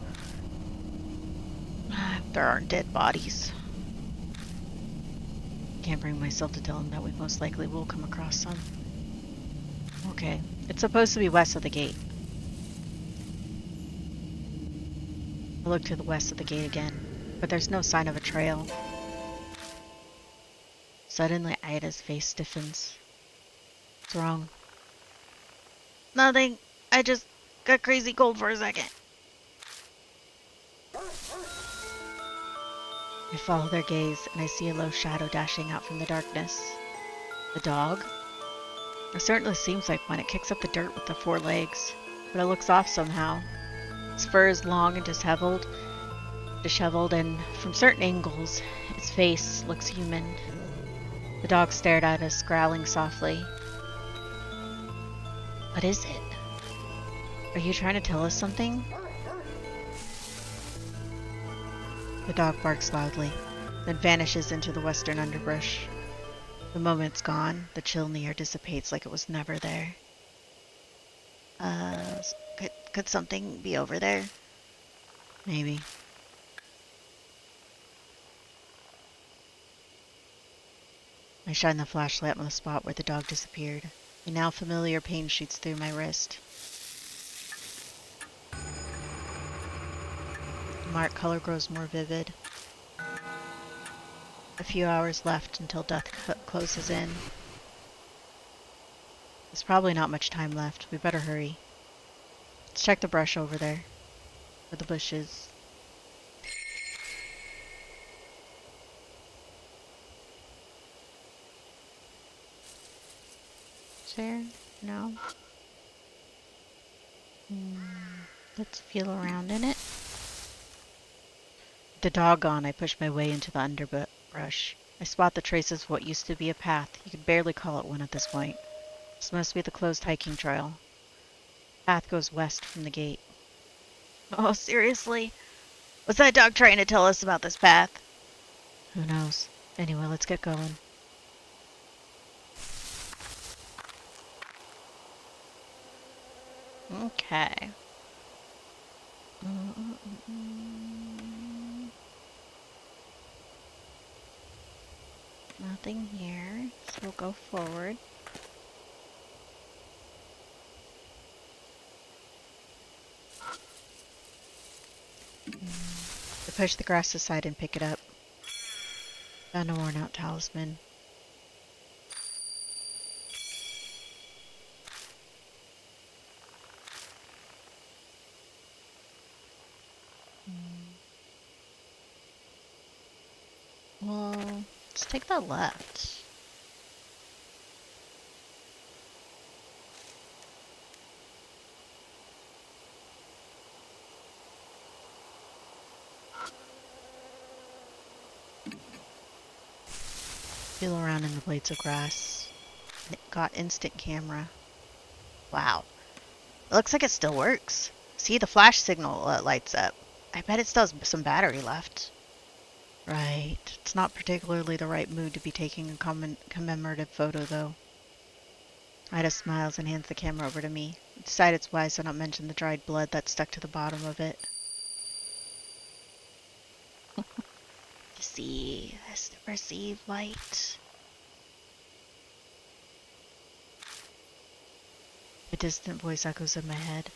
There aren't dead bodies. Can't bring myself to tell him that we most likely will come across some. Okay, it's supposed to be west of the gate. I look to the west of the gate again, but there's no sign of a trail. Suddenly, Ida's face stiffens. What's wrong? Nothing. I just got crazy cold for a second. I follow their gaze, and I see a low shadow dashing out from the darkness. The dog? It certainly seems like one. It kicks up the dirt with the four legs, but it looks off somehow. Its fur is long and disheveled, and from certain angles, its face looks human. The dog stared at us, growling softly. What is it? Are you trying to tell us something? The dog barks loudly, then vanishes into the western underbrush. The moment it's gone, the chill in the air dissipates like it was never there. Could something be over there? Maybe. I shine the flashlight on the spot where the dog disappeared. A now familiar pain shoots through my wrist. The mark color grows more vivid. A few hours left until death closes in. There's probably not much time left. We better hurry. Let's check the brush over there. Or the bushes. Is there? No? Let's feel around in it. With the dog gone, I push my way into the underbrush. I spot the traces of what used to be a path. You could barely call it one at this point. This must be the closed hiking trail. The path goes west from the gate. Oh, seriously? Was that dog trying to tell us about this path? Who knows? Anyway, let's get going. Okay. Nothing here, so we'll go forward. I push the grass aside and pick it up. Found a worn out talisman. Well, let's take the left. Feel around in the blades of grass. It got instant camera. Wow. It looks like it still works. See, the flash signal lights up. I bet it still has some battery left. Right. It's not particularly the right mood to be taking a commemorative photo, though. Ida smiles and hands the camera over to me. I decide it's wise to not mention the dried blood that's stuck to the bottom of it. You see, as to perceive light. A distant voice echoes in my head.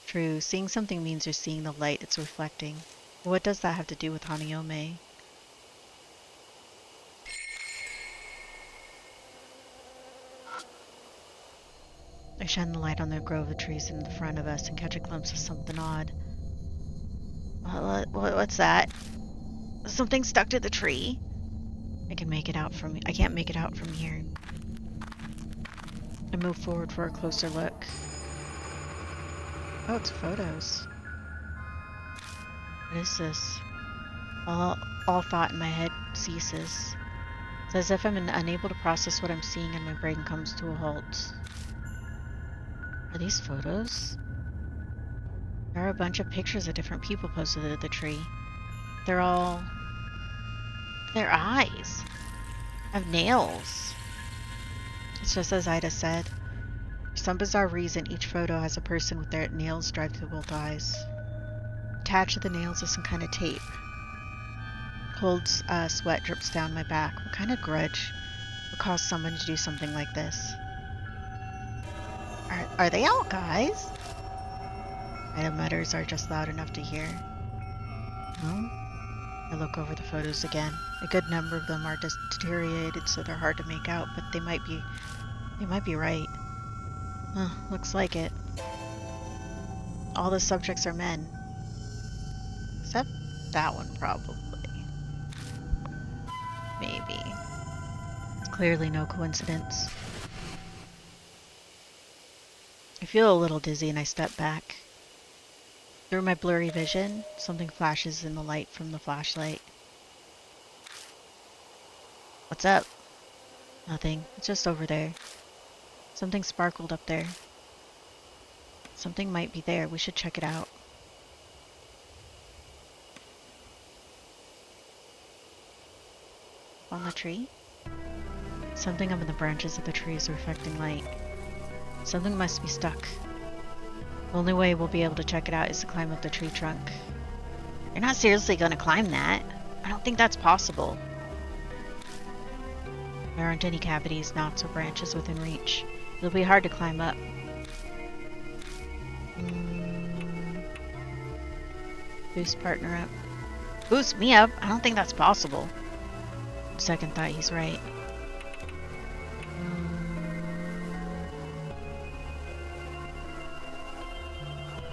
True, seeing something means you're seeing the light it's reflecting. But what does that have to do with Hanayome? I shine the light on the grove of trees in the front of us and catch a glimpse of something odd. What's that? Something stuck to the tree? I can't make it out from here. I move forward for a closer look. Oh, it's photos. What is this? All thought in my head ceases. It's as if I'm unable to process what I'm seeing and my brain comes to a halt. Are these photos? There are a bunch of pictures of different people posted at the tree. They're all... Their eyes have nails. It's just as Ida said. For some bizarre reason, each photo has a person with their nails drive through both eyes. Attached to the nails is some kind of tape. Cold sweat drips down my back. What kind of grudge would cause someone to do something like this? Are they all guys? Ida mutters are just loud enough to hear. No? I look over the photos again. A good number of them are deteriorated, so they're hard to make out, but they might be right. Huh, looks like it. All the subjects are men. Except that one, probably. Maybe. It's clearly no coincidence. I feel a little dizzy and I step back. Through my blurry vision, something flashes in the light from the flashlight. What's up? Nothing. It's just over there. Something sparkled up there. Something might be there. We should check it out. On the tree? Something up in the branches of the tree is reflecting light. Something must be stuck. The only way we'll be able to check it out is to climb up the tree trunk. You're not seriously going to climb that? I don't think that's possible. There aren't any cavities, knots, or branches within reach. It'll be hard to climb up. Boost partner up. Boost me up? I don't think that's possible. Second thought, he's right.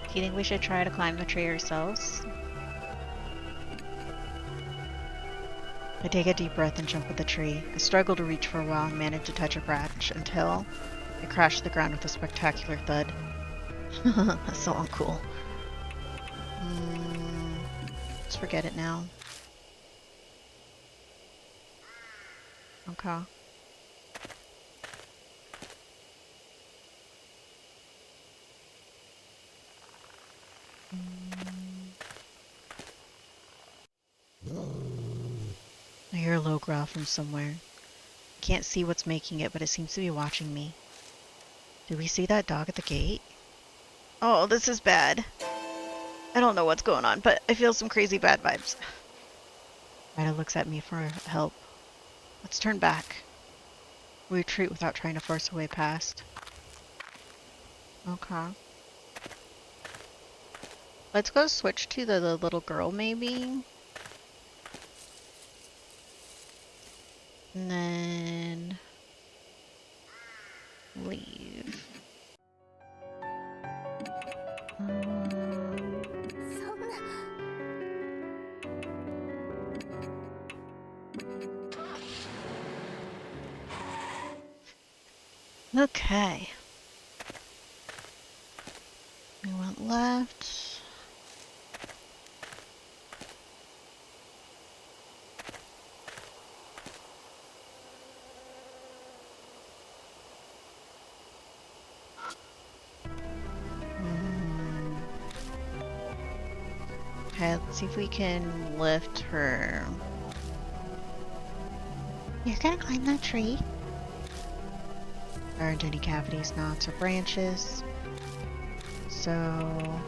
Do you think we should try to climb the tree ourselves? I take a deep breath and jump at the tree. I struggle to reach for a while and manage to touch a branch until I crash to the ground with a spectacular thud. That's so uncool. Let's forget it now. Okay. I hear a low growl from somewhere. I can't see what's making it, but it seems to be watching me. Did we see that dog at the gate? Oh, this is bad. I don't know what's going on, but I feel some crazy bad vibes. Ida looks at me for help. Let's turn back. We retreat without trying to force a way past. Okay. Let's go switch to the little girl, maybe? And then leave. Okay. We went left. Okay, let's see if we can lift her. You're gonna climb that tree? There aren't any cavities, knots, or branches. So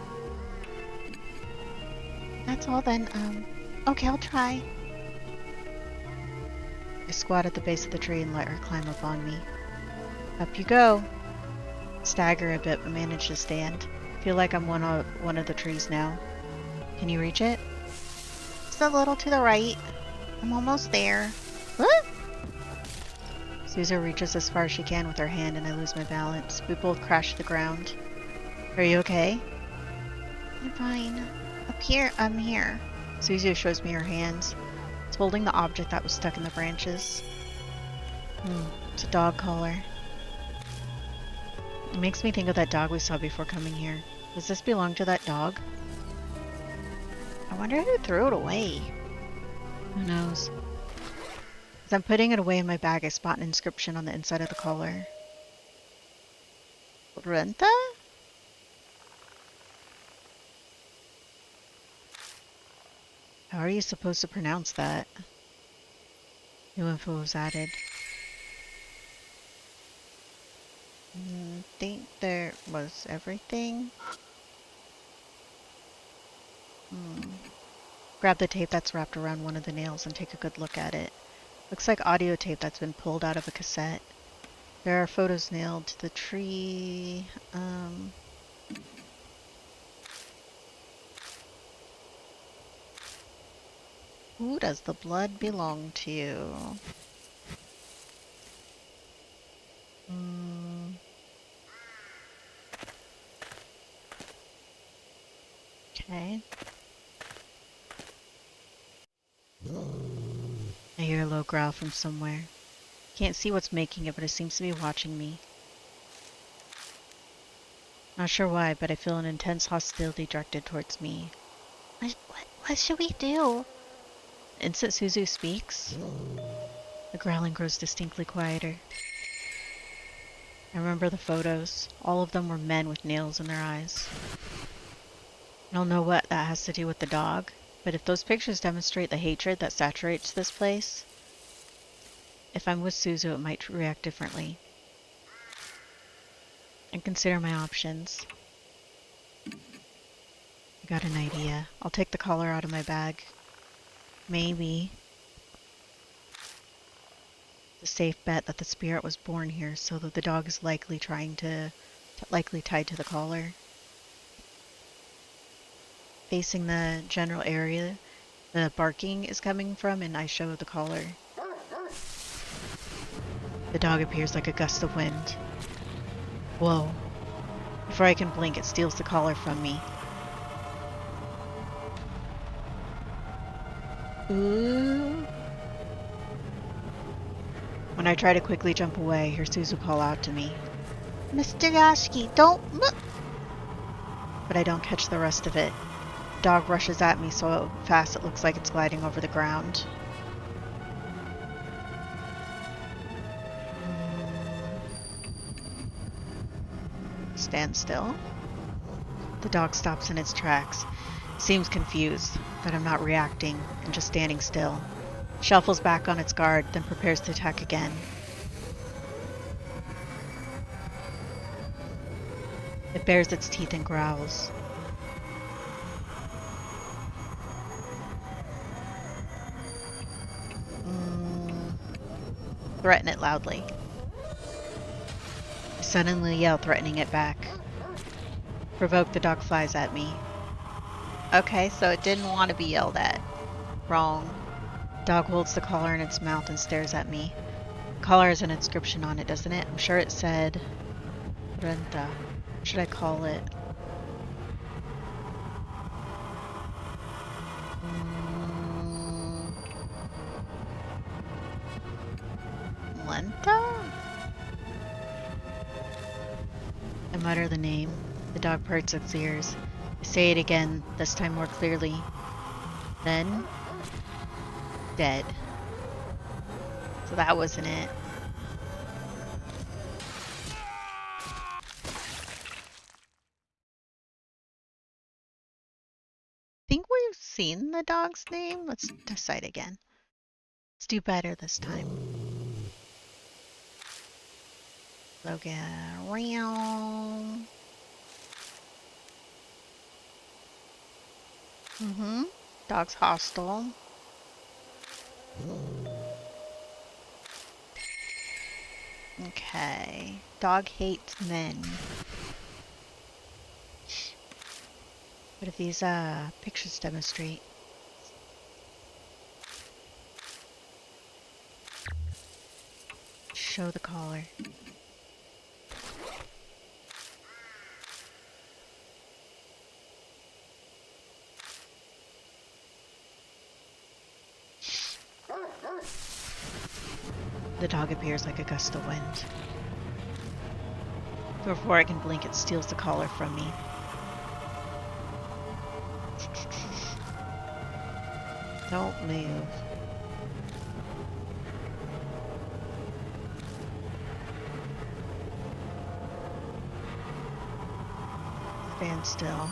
that's all then. Okay, I'll try. I squat at the base of the tree and let her climb up on me. Up you go. Stagger a bit, but manage to stand. Feel like I'm one of the trees now. Can you reach it? Just a little to the right. I'm almost there. What? Suzu reaches as far as she can with her hand and I lose my balance. We both crash to the ground. Are you okay? I'm fine. Up here, I'm here. Suzu shows me her hands. It's holding the object that was stuck in the branches. It's a dog collar. It makes me think of that dog we saw before coming here. Does this belong to that dog? I wonder who threw it away. Who knows? As I'm putting it away in my bag, I spot an inscription on the inside of the collar. Renta? How are you supposed to pronounce that? New info was added. Think there was everything. Grab the tape that's wrapped around one of the nails and take a good look at it. Looks like audio tape that's been pulled out of a cassette. There are photos nailed to the tree. Who does the blood belong to? Okay. I hear a low growl from somewhere. Can't see what's making it, but it seems to be watching me. Not sure why, but I feel an intense hostility directed towards me. What should we do? The instant Suzu speaks, the growling grows distinctly quieter. I remember the photos. All of them were men with nails in their eyes. I don't know what that has to do with the dog, but if those pictures demonstrate the hatred that saturates this place, if I'm with Suzu, it might react differently. And consider my options. I got an idea. I'll take the collar out of my bag. Maybe. The safe bet that the spirit was born here, so that the dog is likely likely tied to the collar. Facing the general area the barking is coming from, and I show the collar. The dog appears like a gust of wind. Whoa. Before I can blink, it steals the collar from me. Ooh. When I try to quickly jump away, I hear Suzu call out to me. Mr. Yashiki, don't look! But I don't catch the rest of it. The dog rushes at me so fast it looks like it's gliding over the ground. Stand still. The dog stops in its tracks. Seems confused that I'm not reacting and just standing still. Shuffles back on its guard, then prepares to attack again. It bares its teeth and growls. Threaten it loudly. I suddenly yell, threatening it back. Provoked, the dog flies at me. Okay, so it didn't want to be yelled at. Wrong. Dog holds the collar in its mouth and stares at me. The collar has an inscription on it, doesn't it? I'm sure it said Renta. What should I call it? Lenta? I mutter the name. The dog perks its ears. I say it again, this time more clearly. Then, dead. So that wasn't it. Think we've seen the dog's name? Let's decide again. Let's do better this time. Logan. Meow. Mm-hmm. Dog's hostile. Okay. Dog hates men. What if these pictures demonstrate? Show the collar. The dog appears like a gust of wind. Before I can blink, it steals the collar from me. Don't move. Stand still.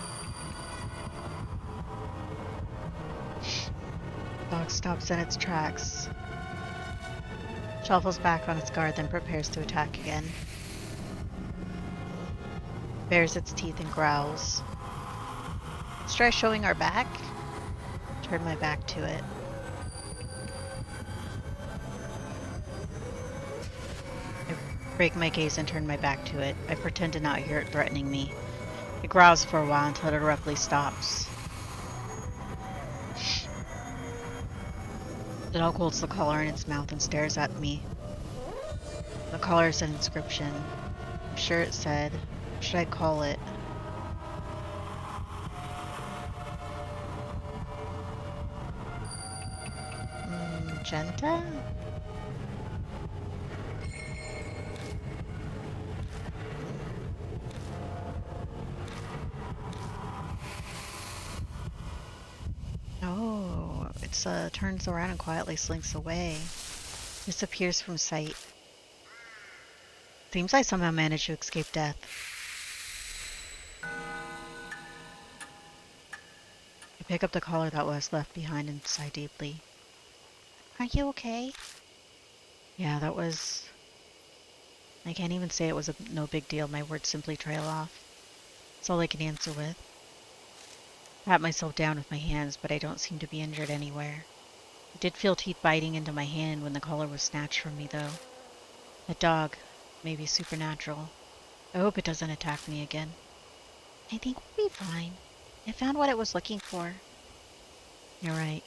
Dog stops in its tracks. Shuffles back on its guard, then prepares to attack again. Bares its teeth and growls. Let's try showing our back. Turn my back to it. I break my gaze and turn my back to it. I pretend to not hear it threatening me. It growls for a while until it abruptly stops. The dog holds the collar in its mouth and stares at me. The collar is an inscription. I'm sure it said, what should I call it? Magenta? Oh, it turns around and quietly slinks away. Disappears from sight. Seems I somehow managed to escape death. I pick up the collar that was left behind and sigh deeply. Are you okay? Yeah, that was... I can't even say it was no big deal. My words simply trail off. That's all I can answer with. I pat myself down with my hands, but I don't seem to be injured anywhere. I did feel teeth biting into my hand when the collar was snatched from me, though. That dog may be supernatural. I hope it doesn't attack me again. I think we'll be fine. I found what it was looking for. You're right.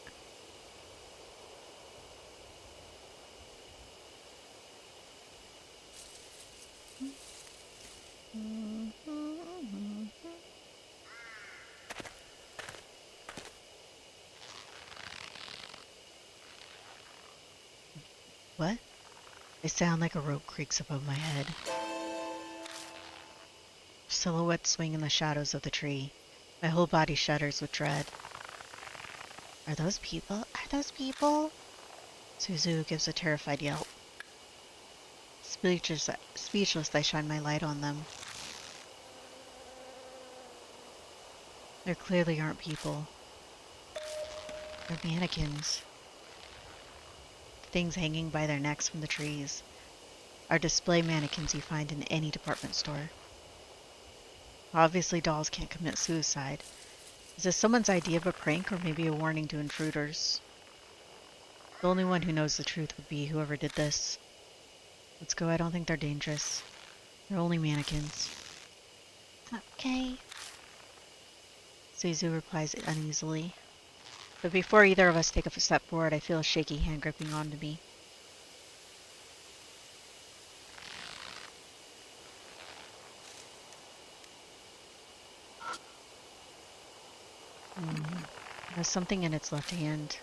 What? I sound like a rope creaks above my head. Silhouettes swing in the shadows of the tree. My whole body shudders with dread. Are those people? Are those people? Suzu gives a terrified yelp. Speechless, I shine my light on them. There clearly aren't people. They're mannequins. Things hanging by their necks from the trees are display mannequins you find in any department store. Obviously, dolls can't commit suicide. Is this someone's idea of a prank or maybe a warning to intruders? The only one who knows the truth would be whoever did this. Let's go, I don't think they're dangerous. They're only mannequins. Okay. Suzu replies uneasily. But before either of us take a step forward, I feel a shaky hand gripping onto me. There's something in its left hand.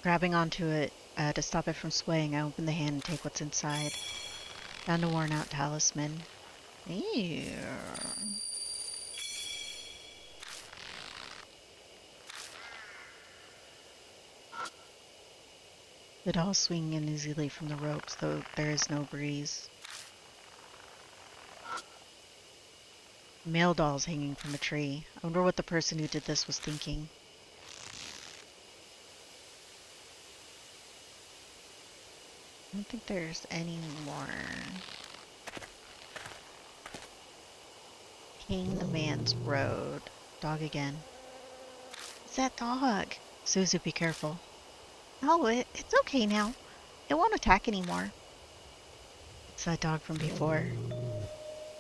Grabbing onto it to stop it from swaying, I open the hand and take what's inside. Found a worn-out talisman. Ew. The doll swinging uneasily from the ropes, though there is no breeze. Male dolls hanging from a tree. I wonder what the person who did this was thinking. I don't think there's any more. King the Man's Road. Dog again. It's that dog. Susie, be careful. Oh, it's okay now. It won't attack anymore. It's that dog from before.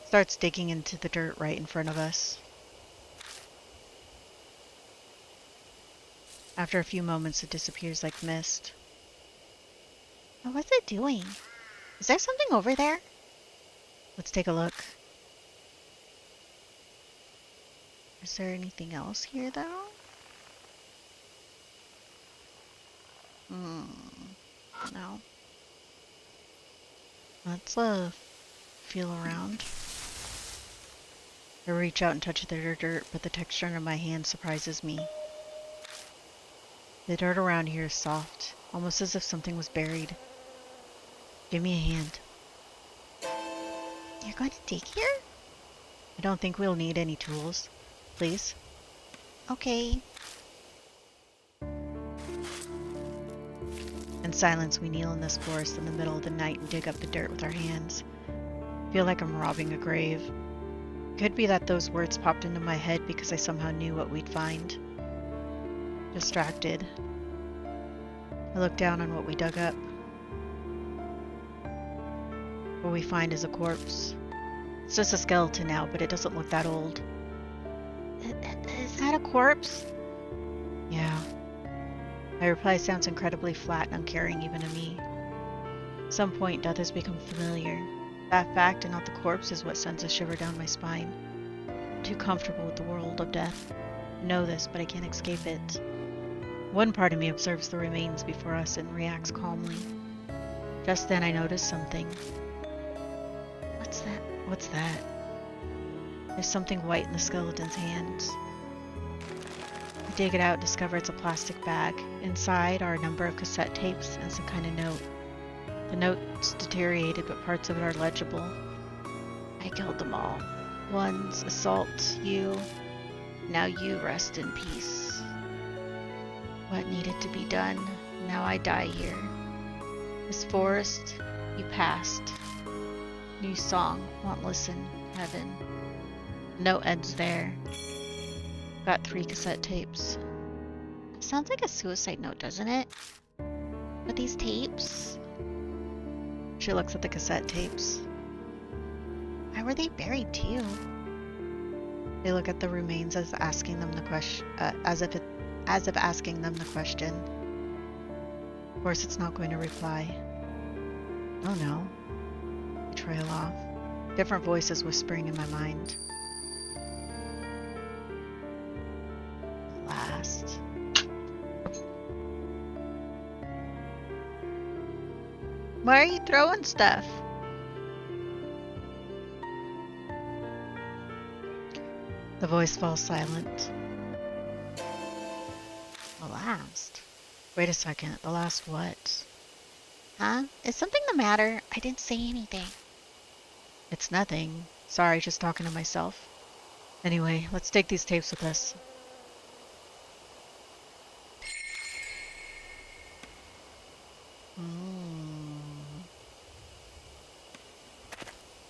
Starts digging into the dirt right in front of us. After a few moments, it disappears like mist. Oh, what's it doing? Is there something over there? Let's take a look. Is there anything else here, though? No. Let's feel around. I reach out and touch the dirt, but the texture under my hand surprises me. The dirt around here is soft, almost as if something was buried. Give me a hand. You're going to dig here? I don't think we'll need any tools. Please? Okay. In silence, we kneel in this forest in the middle of the night and dig up the dirt with our hands. I feel like I'm robbing a grave. It could be that those words popped into my head because I somehow knew what we'd find. Distracted. I look down on what we dug up. What we find is a corpse. It's just a skeleton now, but it doesn't look that old. Is that a corpse? Yeah. My reply sounds incredibly flat and uncaring even to me. At some point, death has become familiar. That fact and not the corpse is what sends a shiver down my spine. I'm too comfortable with the world of death. I know this, but I can't escape it. One part of me observes the remains before us and reacts calmly. Just then I notice something. What's that? What's that? There's something white in the skeleton's hands. I dig it out and discover it's a plastic bag. Inside are a number of cassette tapes and some kind of note. The note's deteriorated, but parts of it are legible. I killed them all. One's assault you. Now you rest in peace. What needed to be done? Now I die here. This forest, you passed. New song, won't listen, heaven. No ends there. Got 3 cassette tapes. Sounds like a suicide note, doesn't it? But these tapes? She looks at the cassette tapes. Why were they buried too? They look at the remains as asking them the question, as if asking them the question. Of course, it's not going to reply. Oh no. I trail off. Different voices whispering in my mind. Last. Why are you throwing stuff? The voice falls silent. The last? Wait a second, the last what? Huh? Is something the matter? I didn't say anything. It's nothing. Sorry, just talking to myself. Anyway, let's take these tapes with us.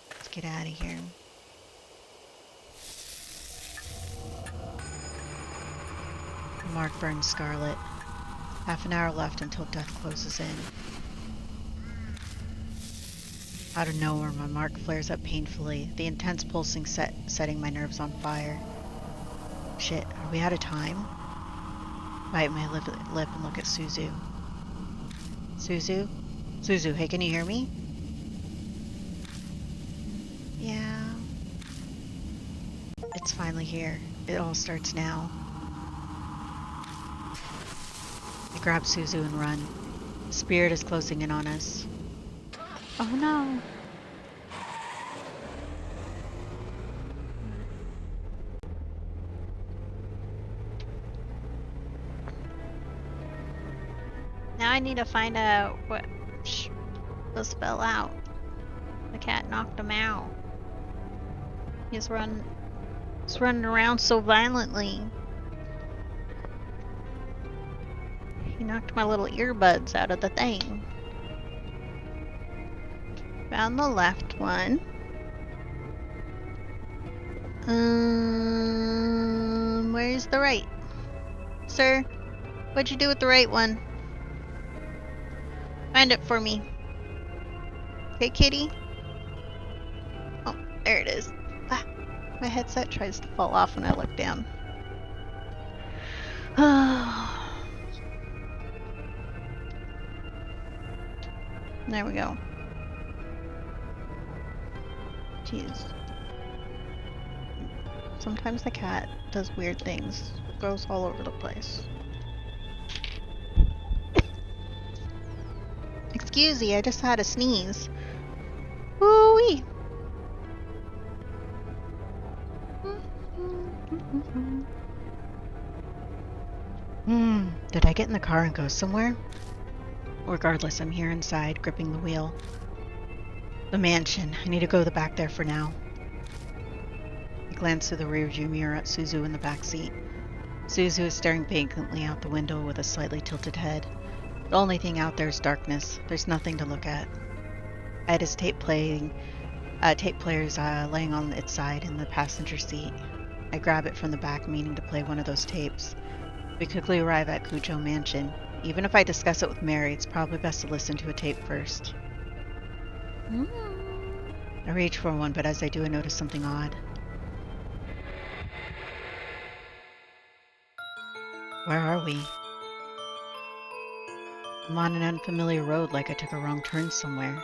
Let's get out of here. The mark burns scarlet. Half an hour left until death closes in. Out of nowhere, my mark flares up painfully, the intense pulsing setting my nerves on fire. Shit, are we out of time? Bite my lip and look at Suzu. Suzu? Suzu, hey, can you hear me? Yeah. It's finally here. It all starts now. I grab Suzu and run. The spirit is closing in on us. Oh no. Now I need to find out what the spell out. The cat knocked him out. He's run It's running around so violently. He knocked my little earbuds out of the thing. Found the left one. Where's the right? Sir, what'd you do with the right one? Find it for me. Okay, kitty? Oh, there it is. Ah, my headset tries to fall off when I look down. There we go. Jeez. Sometimes the cat does weird things. Goes all over the place. Excuse me, I just had a sneeze. Woo-wee! Did I get in the car and go somewhere? Regardless, I'm here inside, gripping the wheel. The mansion. I need to go back there for now. I glance through the rearview mirror at Suzu in the back seat. Suzu is staring vacantly out the window with a slightly tilted head. The only thing out there is darkness. There's nothing to look at. I had his tape players laying on its side in the passenger seat. I grab it from the back, meaning to play one of those tapes. We quickly arrive at Cujo Mansion. Even if I discuss it with Mary, it's probably best to listen to a tape first. I reach for one, but as I do, I notice something odd. Where are we? I'm on an unfamiliar road, like I took a wrong turn somewhere.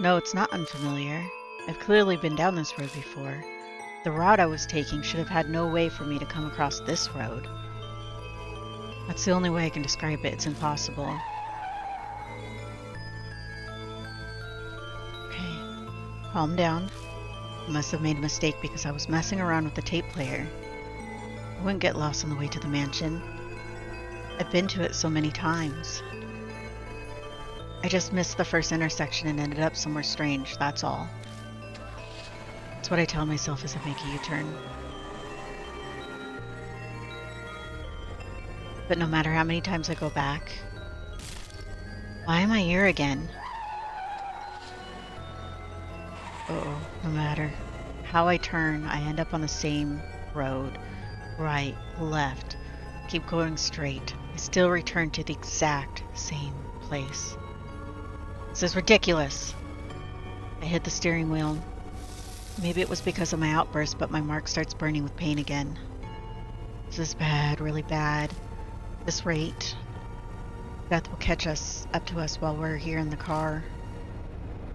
No, it's not unfamiliar. I've clearly been down this road before. The route I was taking should have had no way for me to come across this road. That's the only way I can describe it. It's impossible. Okay. Calm down. I must have made a mistake because I was messing around with the tape player. I wouldn't get lost on the way to the mansion. I've been to it so many times. I just missed the first intersection and ended up somewhere strange, that's all. That's what I tell myself as I make a U-turn. But no matter how many times I go back, why am I here again? Uh-oh, no matter how I turn, I end up on the same road. Right, left, keep going straight. I still return to the exact same place. This is ridiculous. I hit the steering wheel. Maybe it was because of my outburst, but my mark starts burning with pain again. This is bad, really bad. This rate, death will catch up to us while we're here in the car.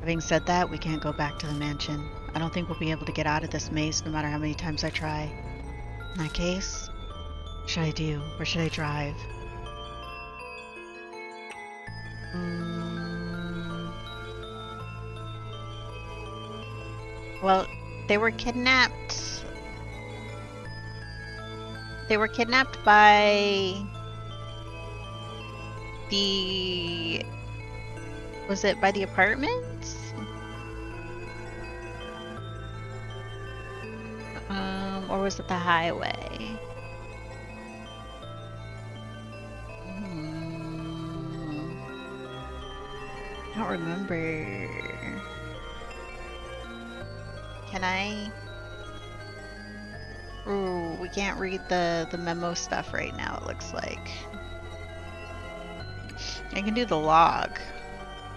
Having said that, we can't go back to the mansion. I don't think we'll be able to get out of this maze no matter how many times I try. In that case, what should I do? Where should I drive? Well, they were kidnapped. They were kidnapped by the... Was it by the apartments? Or was it the highway? I don't remember. Can I? Ooh, we can't read the memo stuff right now, it looks like. I can do the log,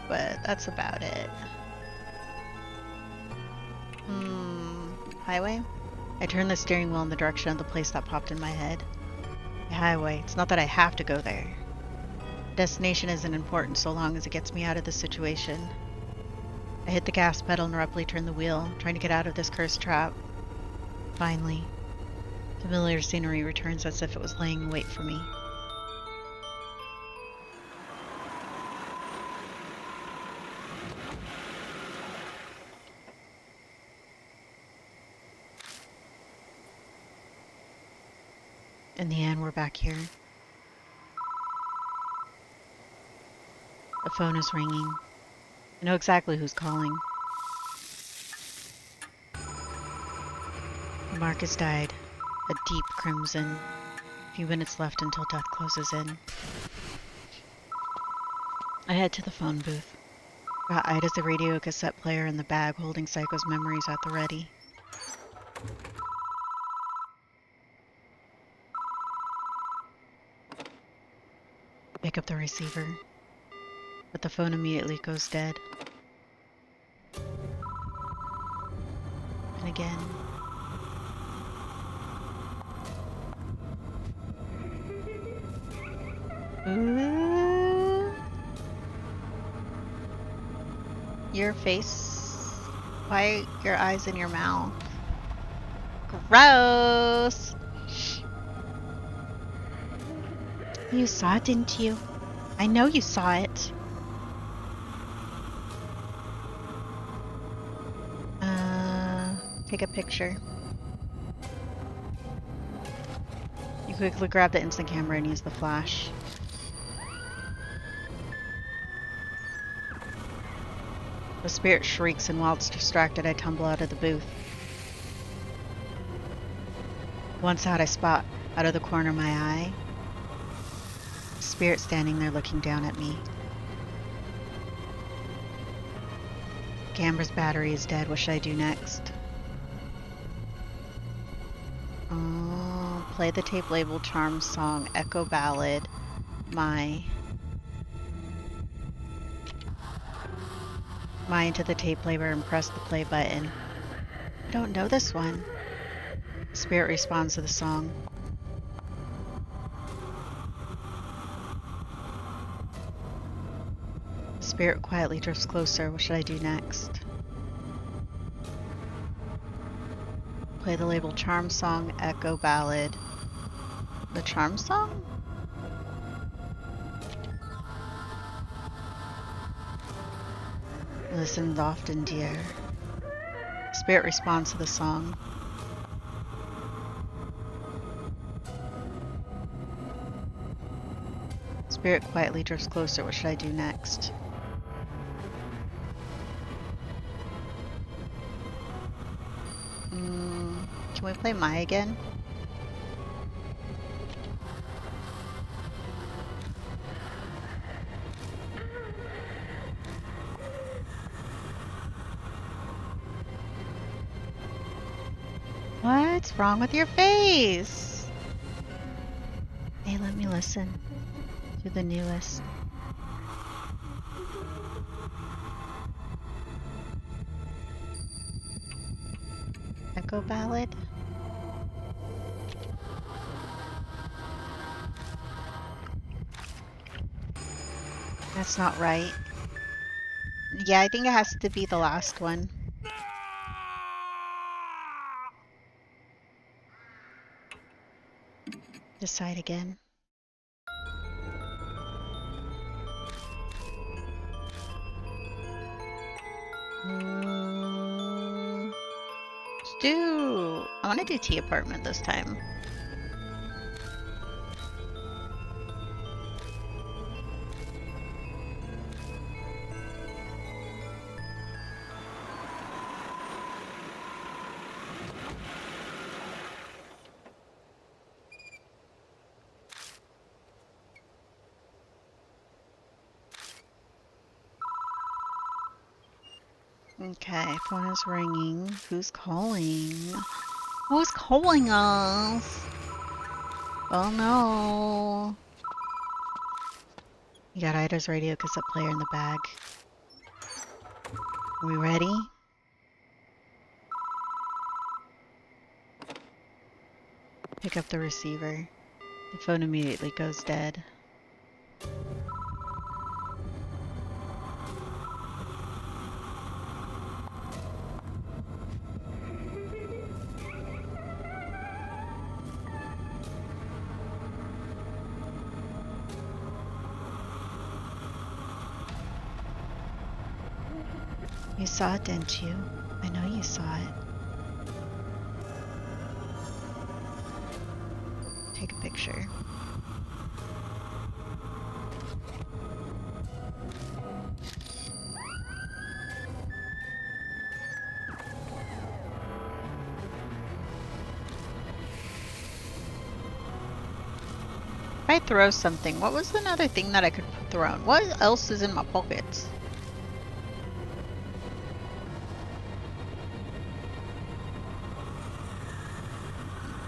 but that's about it. Highway? I turn the steering wheel in the direction of the place that popped in my head. The highway. It's not that I have to go there. Destination isn't important so long as it gets me out of this situation. I hit the gas pedal and abruptly turn the wheel, trying to get out of this cursed trap. Finally, familiar scenery returns as if it was laying in wait for me. In the end, we're back here. The phone is ringing. I know exactly who's calling. I'm mark has died. A deep crimson. A few minutes left until death closes in. I head to the phone booth. Got Ida's a radio cassette player in the bag, holding Psycho's memories at the ready. Pick up the receiver, but the phone immediately goes dead. And again. Ooh. Your face. Why your eyes in your mouth? Gross! You saw it, didn't you? I know you saw it. Take a picture. You quickly grab the instant camera and use the flash. The spirit shrieks, and while it's distracted, I tumble out of the booth. Once out, I spot, out of the corner of my eye, a spirit standing there looking down at me. Camera's battery is dead. What should I do next? Play the tape label Charm song, Echo Ballad, into the tape player and press the play button. I don't know this one. Spirit responds to the song. Spirit quietly drifts closer. What should I do next? Play the label Charm song, Echo Ballad. The Charm song? Listen often, dear. Spirit responds to the song. Spirit quietly drifts closer. What should I do next? Can we play Mai again? What's wrong with your face? Hey, let me listen to the newest. Echo Ballad? That's not right. Yeah, I think it has to be the last one. Decide again. I want to do Tea Apartment this time. Okay, phone is ringing. Who's calling? Who's calling us? Oh no. You got Ida's radio cassette player in the bag. Are we ready? Pick up the receiver. The phone immediately goes dead. You saw it, didn't you? I know you saw it. Take a picture. If I throw something, what was another thing that I could throw? What else is in my pockets?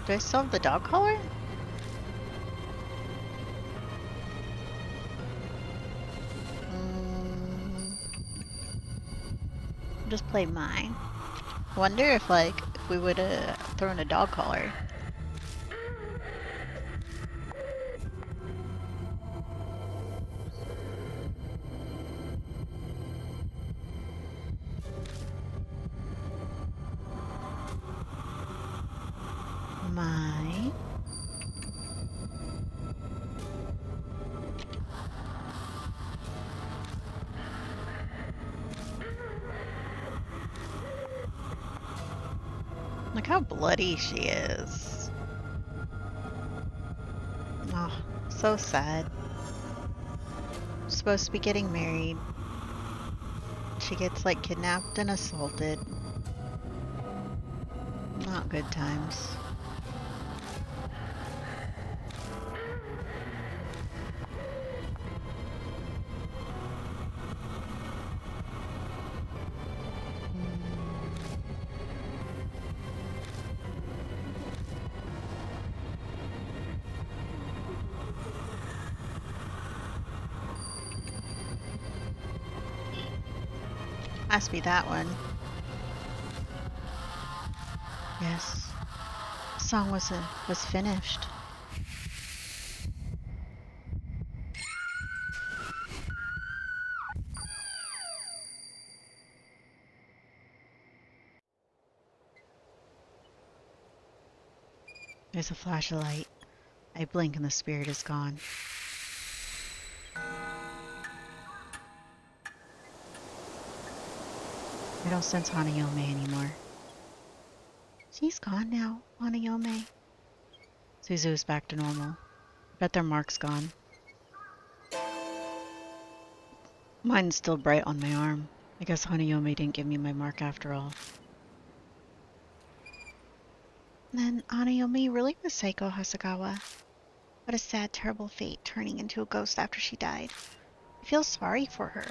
Do I still have the dog collar? Just play mine. Wonder if, like, if we would have thrown a dog collar. Mine. Look how bloody she is. Oh, so sad. Supposed to be getting married. She gets, like, kidnapped and assaulted. Not good times. Must be that one. Yes. The song was finished. There's a flash of light. I blink and the spirit is gone. I don't sense Hanayome anymore. She's gone now, Hanayome. Suzu's back to normal. Bet their mark's gone. Mine's still bright on my arm. I guess Hanayome didn't give me my mark after all. Then Hanayome really was Psycho Hasagawa. What a sad, terrible fate, turning into a ghost after she died. I feel sorry for her.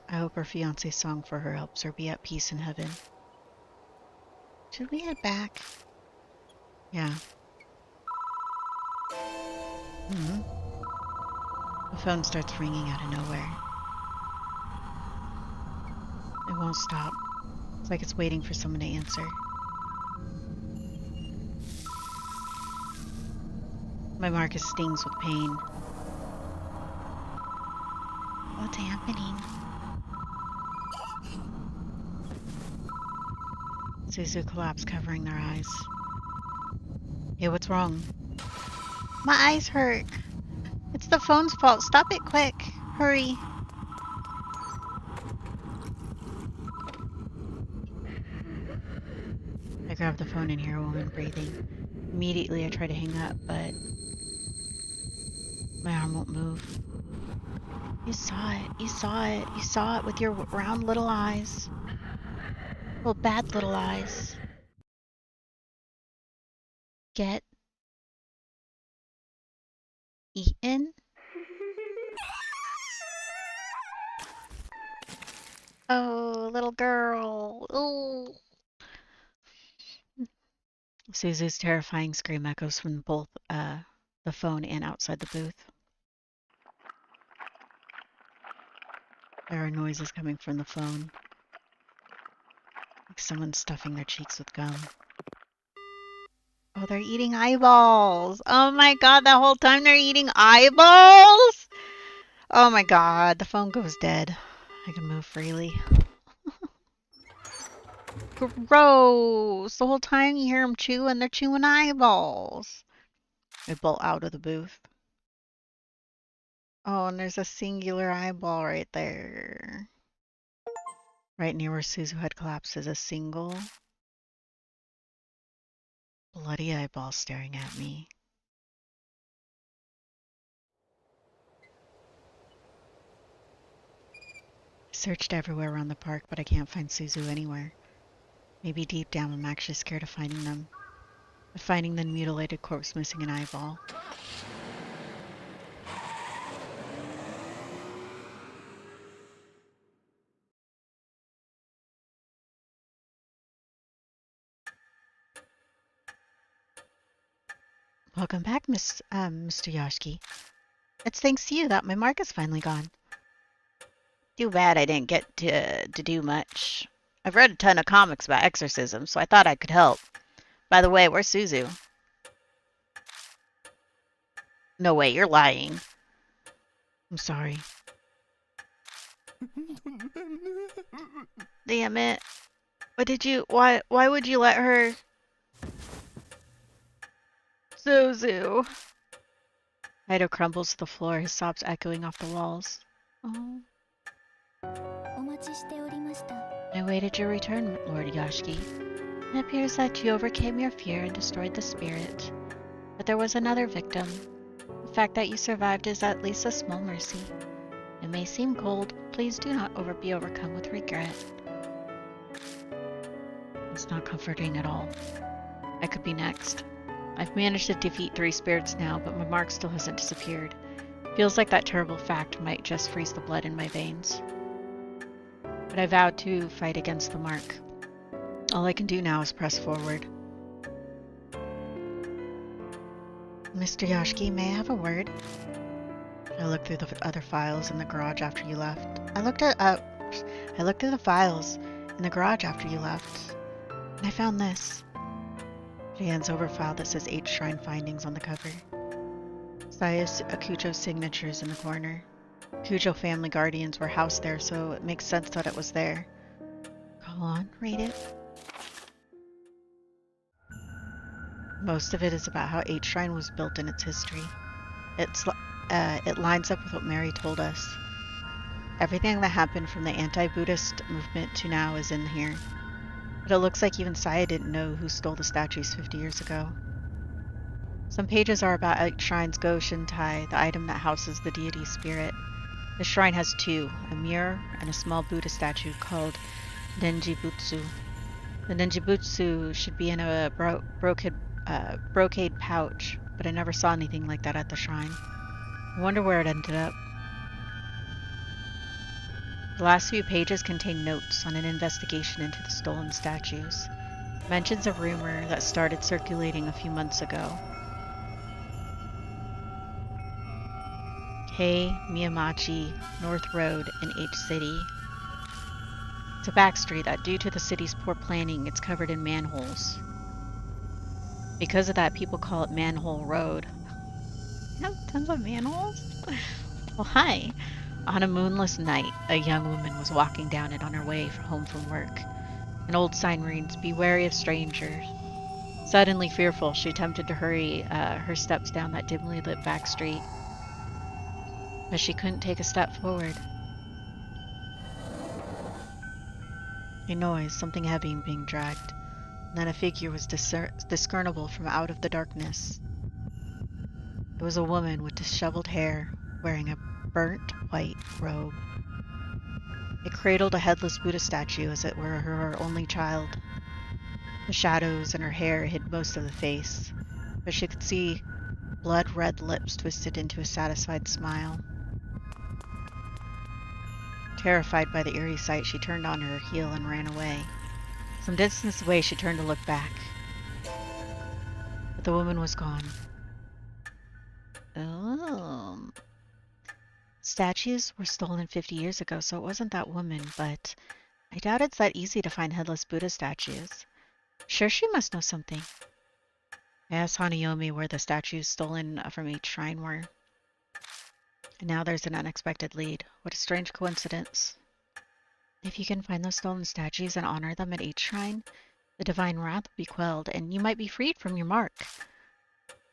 I hope her fiance's song for her helps her be at peace in heaven. Should we head back? Yeah. The phone starts ringing out of nowhere. It won't stop. It's like it's waiting for someone to answer. My Marcus stings with pain. What's happening? Suzu collapsed, covering their eyes. Yeah, what's wrong? My eyes hurt. It's the phone's fault. Stop it quick. Hurry. I grab the phone and hear a woman breathing. Immediately I try to hang up, but my arm won't move. You saw it. You saw it. You saw it with your round little eyes. Well, bad little eyes. Get eaten? Oh, little girl. Oh. Suzu's terrifying scream echoes from both the phone and outside the booth. There are noises coming from the phone. Like someone stuffing their cheeks with gum. Oh, they're eating eyeballs. Oh my god, that whole time they're eating eyeballs? Oh my god, the phone goes dead. I can move freely. Gross! The whole time you hear them chew and they're chewing eyeballs. I bolt out of the booth. Oh, and there's a singular eyeball right there. Right near where Suzu had collapsed is a single bloody eyeball staring at me. I searched everywhere around the park, but I can't find Suzu anywhere. Maybe deep down I'm actually scared of finding them. finding the mutilated corpse missing an eyeball. Welcome back, Mr. Yashki. It's thanks to you that my mark is finally gone. Too bad I didn't get to do much. I've read a ton of comics about exorcism, so I thought I could help. By the way, where's Suzu? No way, you're lying. I'm sorry. Damn it. Why would you let her? Suzu. Ido crumbles to the floor, his sobs echoing off the walls. Oh. I waited your return, Lord Yashki. It appears that you overcame your fear and destroyed the spirit. But there was another victim. The fact that you survived is at least a small mercy. It may seem cold, please do not be overcome with regret. It's not comforting at all. I could be next. I've managed to defeat 3 spirits now, but my mark still hasn't disappeared. Feels like that terrible fact might just freeze the blood in my veins. But I vowed to fight against the mark. All I can do now is press forward. Mr. Yashki, may I have a word? I looked through the other files in the garage after you left. I looked through the files in the garage after you left, and I found this. She hands over a file that says 8 shrine findings on the cover. Saya Akucho's signature's in the corner. Akucho family guardians were housed there, so it makes sense that it was there. Go on, read it. Most of it is about how 8 Shrine was built in its history. It lines up with what Mary told us. Everything that happened from the anti-Buddhist movement to now is in here. But it looks like even Saya didn't know who stole the statues 50 years ago. Some pages are about 8 Shrine's Go Shintai, the item that houses the deity spirit. The shrine has 2, a mirror and a small Buddha statue called Denjibutsu. The Denjibutsu should be in a brocade pouch, but I never saw anything like that at the shrine. I wonder where it ended up. The last few pages contain notes on an investigation into the stolen statues. Mentions a rumor that started circulating a few months ago. K. Miyamachi, North Road in H City. It's a back street that, due to the city's poor planning, it's covered in manholes. Because of that, people call it Manhole Road. You have tons of manholes? Well, hi. On a moonless night, a young woman was walking down it on her way home from work. An old sign reads, "Be wary of strangers." Suddenly fearful, she attempted to hurry her steps down that dimly lit back street. But she couldn't take a step forward. A noise, something heavy being dragged. And then a figure was discernible from out of the darkness. It was a woman with disheveled hair, wearing a burnt white robe. It cradled a headless Buddha statue as it were her only child. The shadows in her hair hid most of the face, but she could see blood-red lips twisted into a satisfied smile. Terrified by the eerie sight, she turned on her heel and ran away. Some distance away, she turned to look back. But the woman was gone. Statues were stolen 50 years ago, so it wasn't that woman, but I doubt it's that easy to find headless Buddha statues. Sure, she must know something. I asked Hanayomi where the statues stolen from each shrine were. And now there's an unexpected lead. What a strange coincidence. If you can find those stolen statues and honor them at each shrine, the divine wrath will be quelled, and you might be freed from your mark.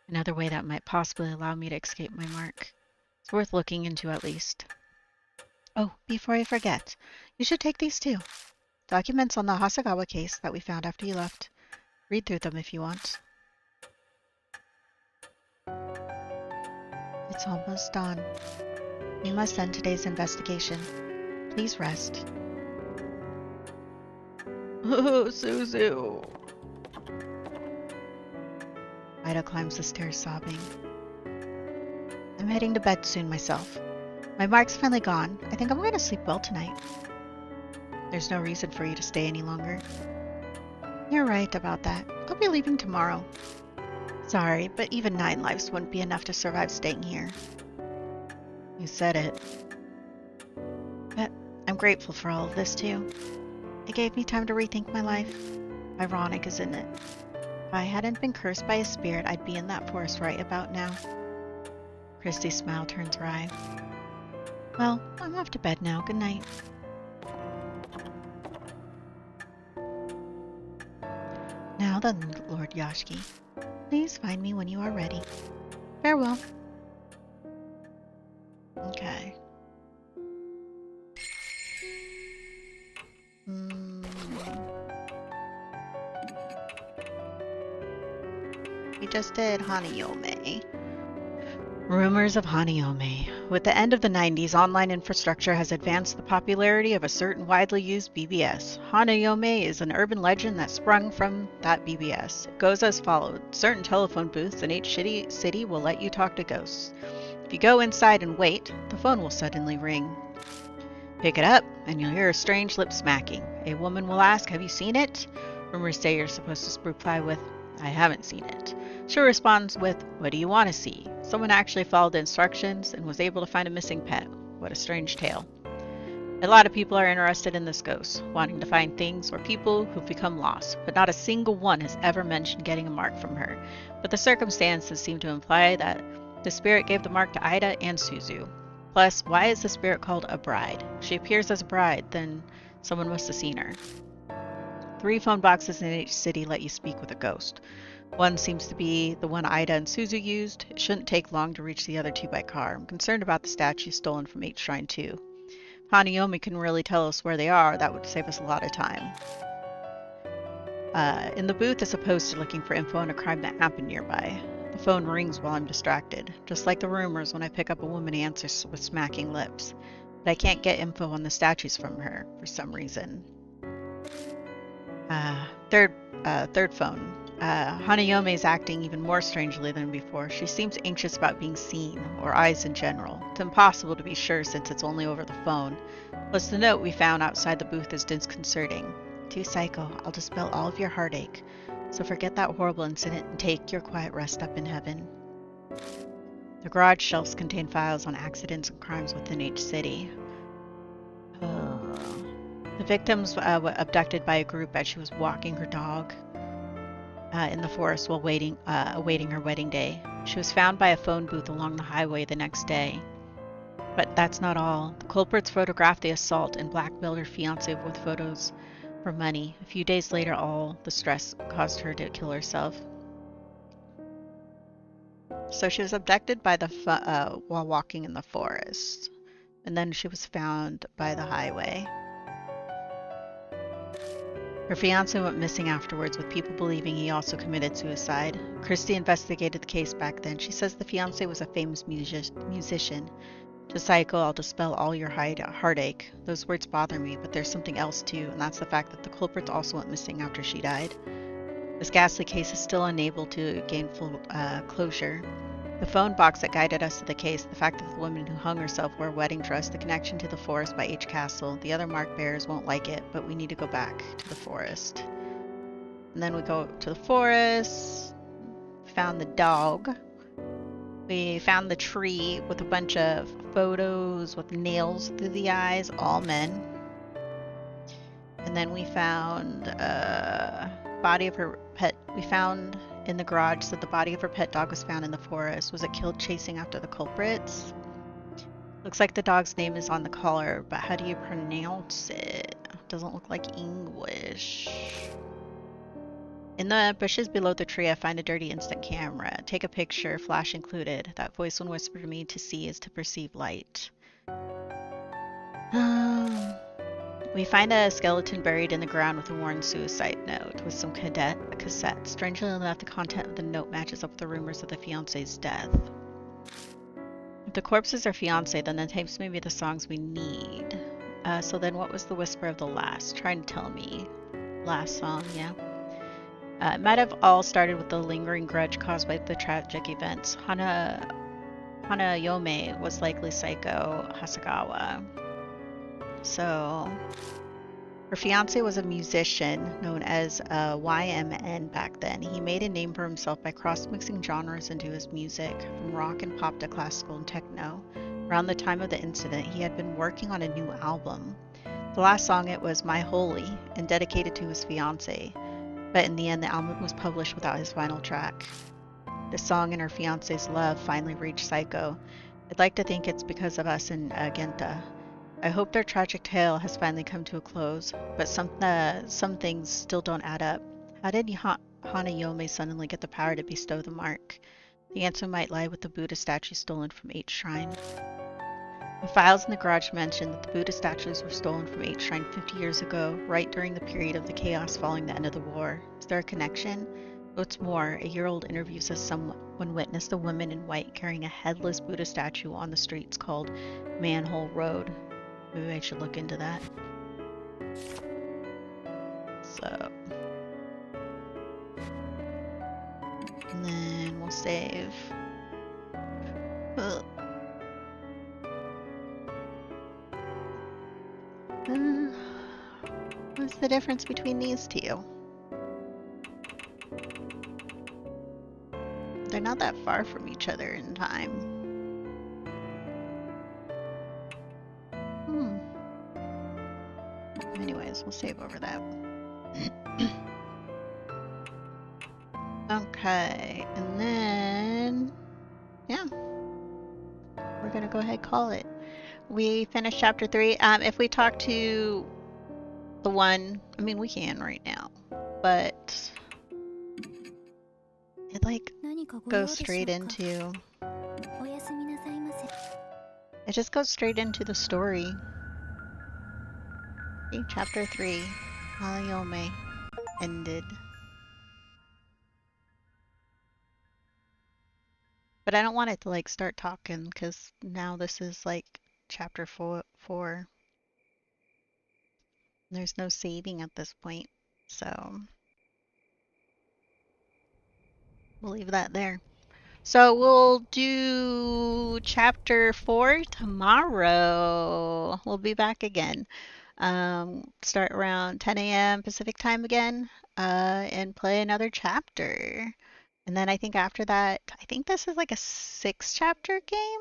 Another way that might possibly allow me to escape my mark. It's worth looking into at least. Oh, before I forget, you should take these too. Documents on the Hasagawa case that we found after you left. Read through them if you want. It's almost dawn. We must end today's investigation. Please rest. Oh, Suzu. Ida climbs the stairs sobbing. I'm heading to bed soon myself. My mark's finally gone. I think I'm going to sleep well tonight. There's no reason for you to stay any longer. You're right about that. I'll be leaving tomorrow. Sorry, but even 9 lives wouldn't be enough to survive staying here. You said it. But I'm grateful for all of this too. It gave me time to rethink my life. Ironic, isn't it? If I hadn't been cursed by a spirit, I'd be in that forest right about now. Christy's smile turns wry. Well, I'm off to bed now. Good night. Now then, Lord Yashki, please find me when you are ready. Farewell. Okay. We just did Hanayome. Rumors of Hanayome. With the end of the 90s, online infrastructure has advanced the popularity of a certain widely used BBS. Hanayome is an urban legend that sprung from that BBS. It goes as follows. Certain telephone booths in each city will let you talk to ghosts. If you go inside and wait, the phone will suddenly ring. Pick it up, and you'll hear a strange lip smacking. A woman will ask, "Have you seen it?" Rumors say you're supposed to reply with, "I haven't seen it." She responds with, "What do you want to see?" Someone actually followed the instructions and was able to find a missing pet. What a strange tale. A lot of people are interested in this ghost, wanting to find things or people who've become lost, but not a single one has ever mentioned getting a mark from her. But the circumstances seem to imply that the spirit gave the mark to Ida and Suzu. Plus, why is the spirit called a bride? If she appears as a bride, then someone must have seen her. 3 phone boxes in each city let you speak with a ghost. One seems to be the one Ida and Suzu used. It shouldn't take long to reach the other 2 by car. I'm concerned about the statues stolen from H Shrine 2. If Hanayome can really tell us where they are, that would save us a lot of time. In the booth, as opposed to looking for info on a crime that happened nearby. The phone rings while I'm distracted, just like the rumors when I pick up a woman answers with smacking lips. But I can't get info on the statues from her, for some reason. Third phone. Hanayome is acting even more strangely than before. She seems anxious about being seen, or eyes in general. It's impossible to be sure since it's only over the phone. Plus, the note we found outside the booth is disconcerting. "Too psycho, I'll dispel all of your heartache. So forget that horrible incident and take your quiet rest up in heaven." The garage shelves contain files on accidents and crimes within each city. The victims were abducted by a group as she was walking her dog in the forest while awaiting her wedding day. She was found by a phone booth along the highway the next day. But that's not all. The culprits photographed the assault and blackmailed her fiancé with photos for money. A few days later, all the stress caused her to kill herself. So she was abducted by while walking in the forest, and then she was found by the highway. Her fiancé went missing afterwards, with people believing he also committed suicide. Christy investigated the case back then. She says the fiancé was a famous musician. "To psycho, I'll dispel all your heartache." Those words bother me, but there's something else too, and that's the fact that the culprits also went missing after she died. This ghastly case is still unable to gain full closure. The phone box that guided us to the case, the fact that the woman who hung herself wore a wedding dress, the connection to the forest by H Castle. The other mark bearers won't like it, but we need to go back to the forest. And then we go to the forest, found the dog. We found the tree with a bunch of photos with nails through the eyes, all men. And then we found body of her pet. We found in the garage that the body of her pet dog was found in the forest. Was it killed chasing after the culprits? Looks like the dog's name is on the collar, but how do you pronounce it? Doesn't look like English. In the bushes below the tree, I find a dirty instant camera. Take a picture, flash included. That voice will whisper to me, "To see is to perceive light." We find a skeleton buried in the ground with a worn suicide note with some cassettes. Strangely enough, the content of the note matches up with the rumors of the fiancé's death. If the corpses are fiancé, then the tapes may be the songs we need. So then what was the whisper of the last? Trying to tell me. Last song, yeah. It might have all started with the lingering grudge caused by the tragic events. Hanayome was likely Psycho Hasagawa. So her fiance was a musician known as YMN back then. He made a name for himself by cross-mixing genres into his music, from rock and pop to classical and techno. Around the time of the incident, he had been working on a new album. The last song it was My Holy and dedicated to his fiance, but in the end the album was published without his final track. The song and her fiance's love finally reached Psycho. I'd like to think it's because of us in Genta. I hope their tragic tale has finally come to a close, but some things still don't add up. How did Hanayome suddenly get the power to bestow the mark? The answer might lie with the Buddha statue stolen from H Shrine. The files in the garage mention that the Buddha statues were stolen from H Shrine 50 years ago, right during the period of the chaos following the end of the war. Is there a connection? What's more, a year-old interview says someone witnessed a woman in white carrying a headless Buddha statue on the streets called Manhole Road. Maybe I should look into that. So, and then we'll save. What's the difference between these two? They're not that far from each other in time. Anyways, we'll save over that. Okay, and then, yeah, we're gonna go ahead and call it. We finished chapter 3. If we talk to the one, I mean, we can right now, but it like goes straight into, it just goes straight into the story. Okay, chapter 3, Hanayome ended. But I don't want it to like start talking because now this is like chapter 4. There's no saving at this point, so we'll leave that there. So we'll do chapter 4 tomorrow. We'll be back again. Start around 10 a.m. Pacific time again, and play another chapter. And then I think after that, I think this is like a 6-chapter game.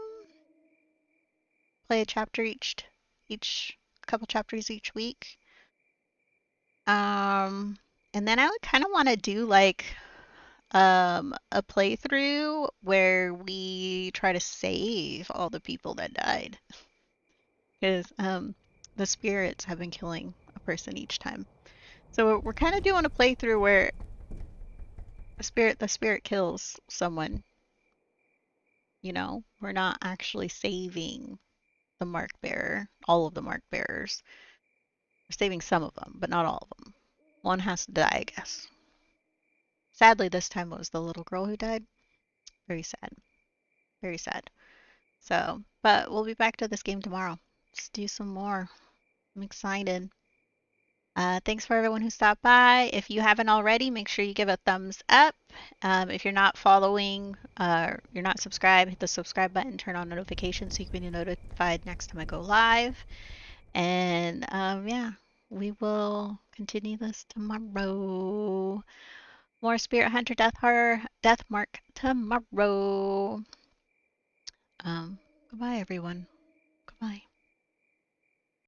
Play a chapter each couple chapters each week. And then I would kind of want to do like a playthrough where we try to save all the people that died. Because the spirits have been killing a person each time. So we're kind of doing a playthrough where the spirit kills someone. You know, we're not actually saving the mark bearer, all of the mark bearers. We're saving some of them, but not all of them. One has to die, I guess. Sadly, this time it was the little girl who died. Very sad. Very sad. So, but we'll be back to this game tomorrow. Let's do some more. I'm excited. Thanks for everyone who stopped by. If you haven't already, make sure you give a thumbs up. If you're not following, you're not subscribed, hit the subscribe button, turn on notifications so you can be notified next time I go live. And yeah, we will continue this tomorrow. More Spirit Hunter Death Mark tomorrow. Goodbye, everyone. Goodbye.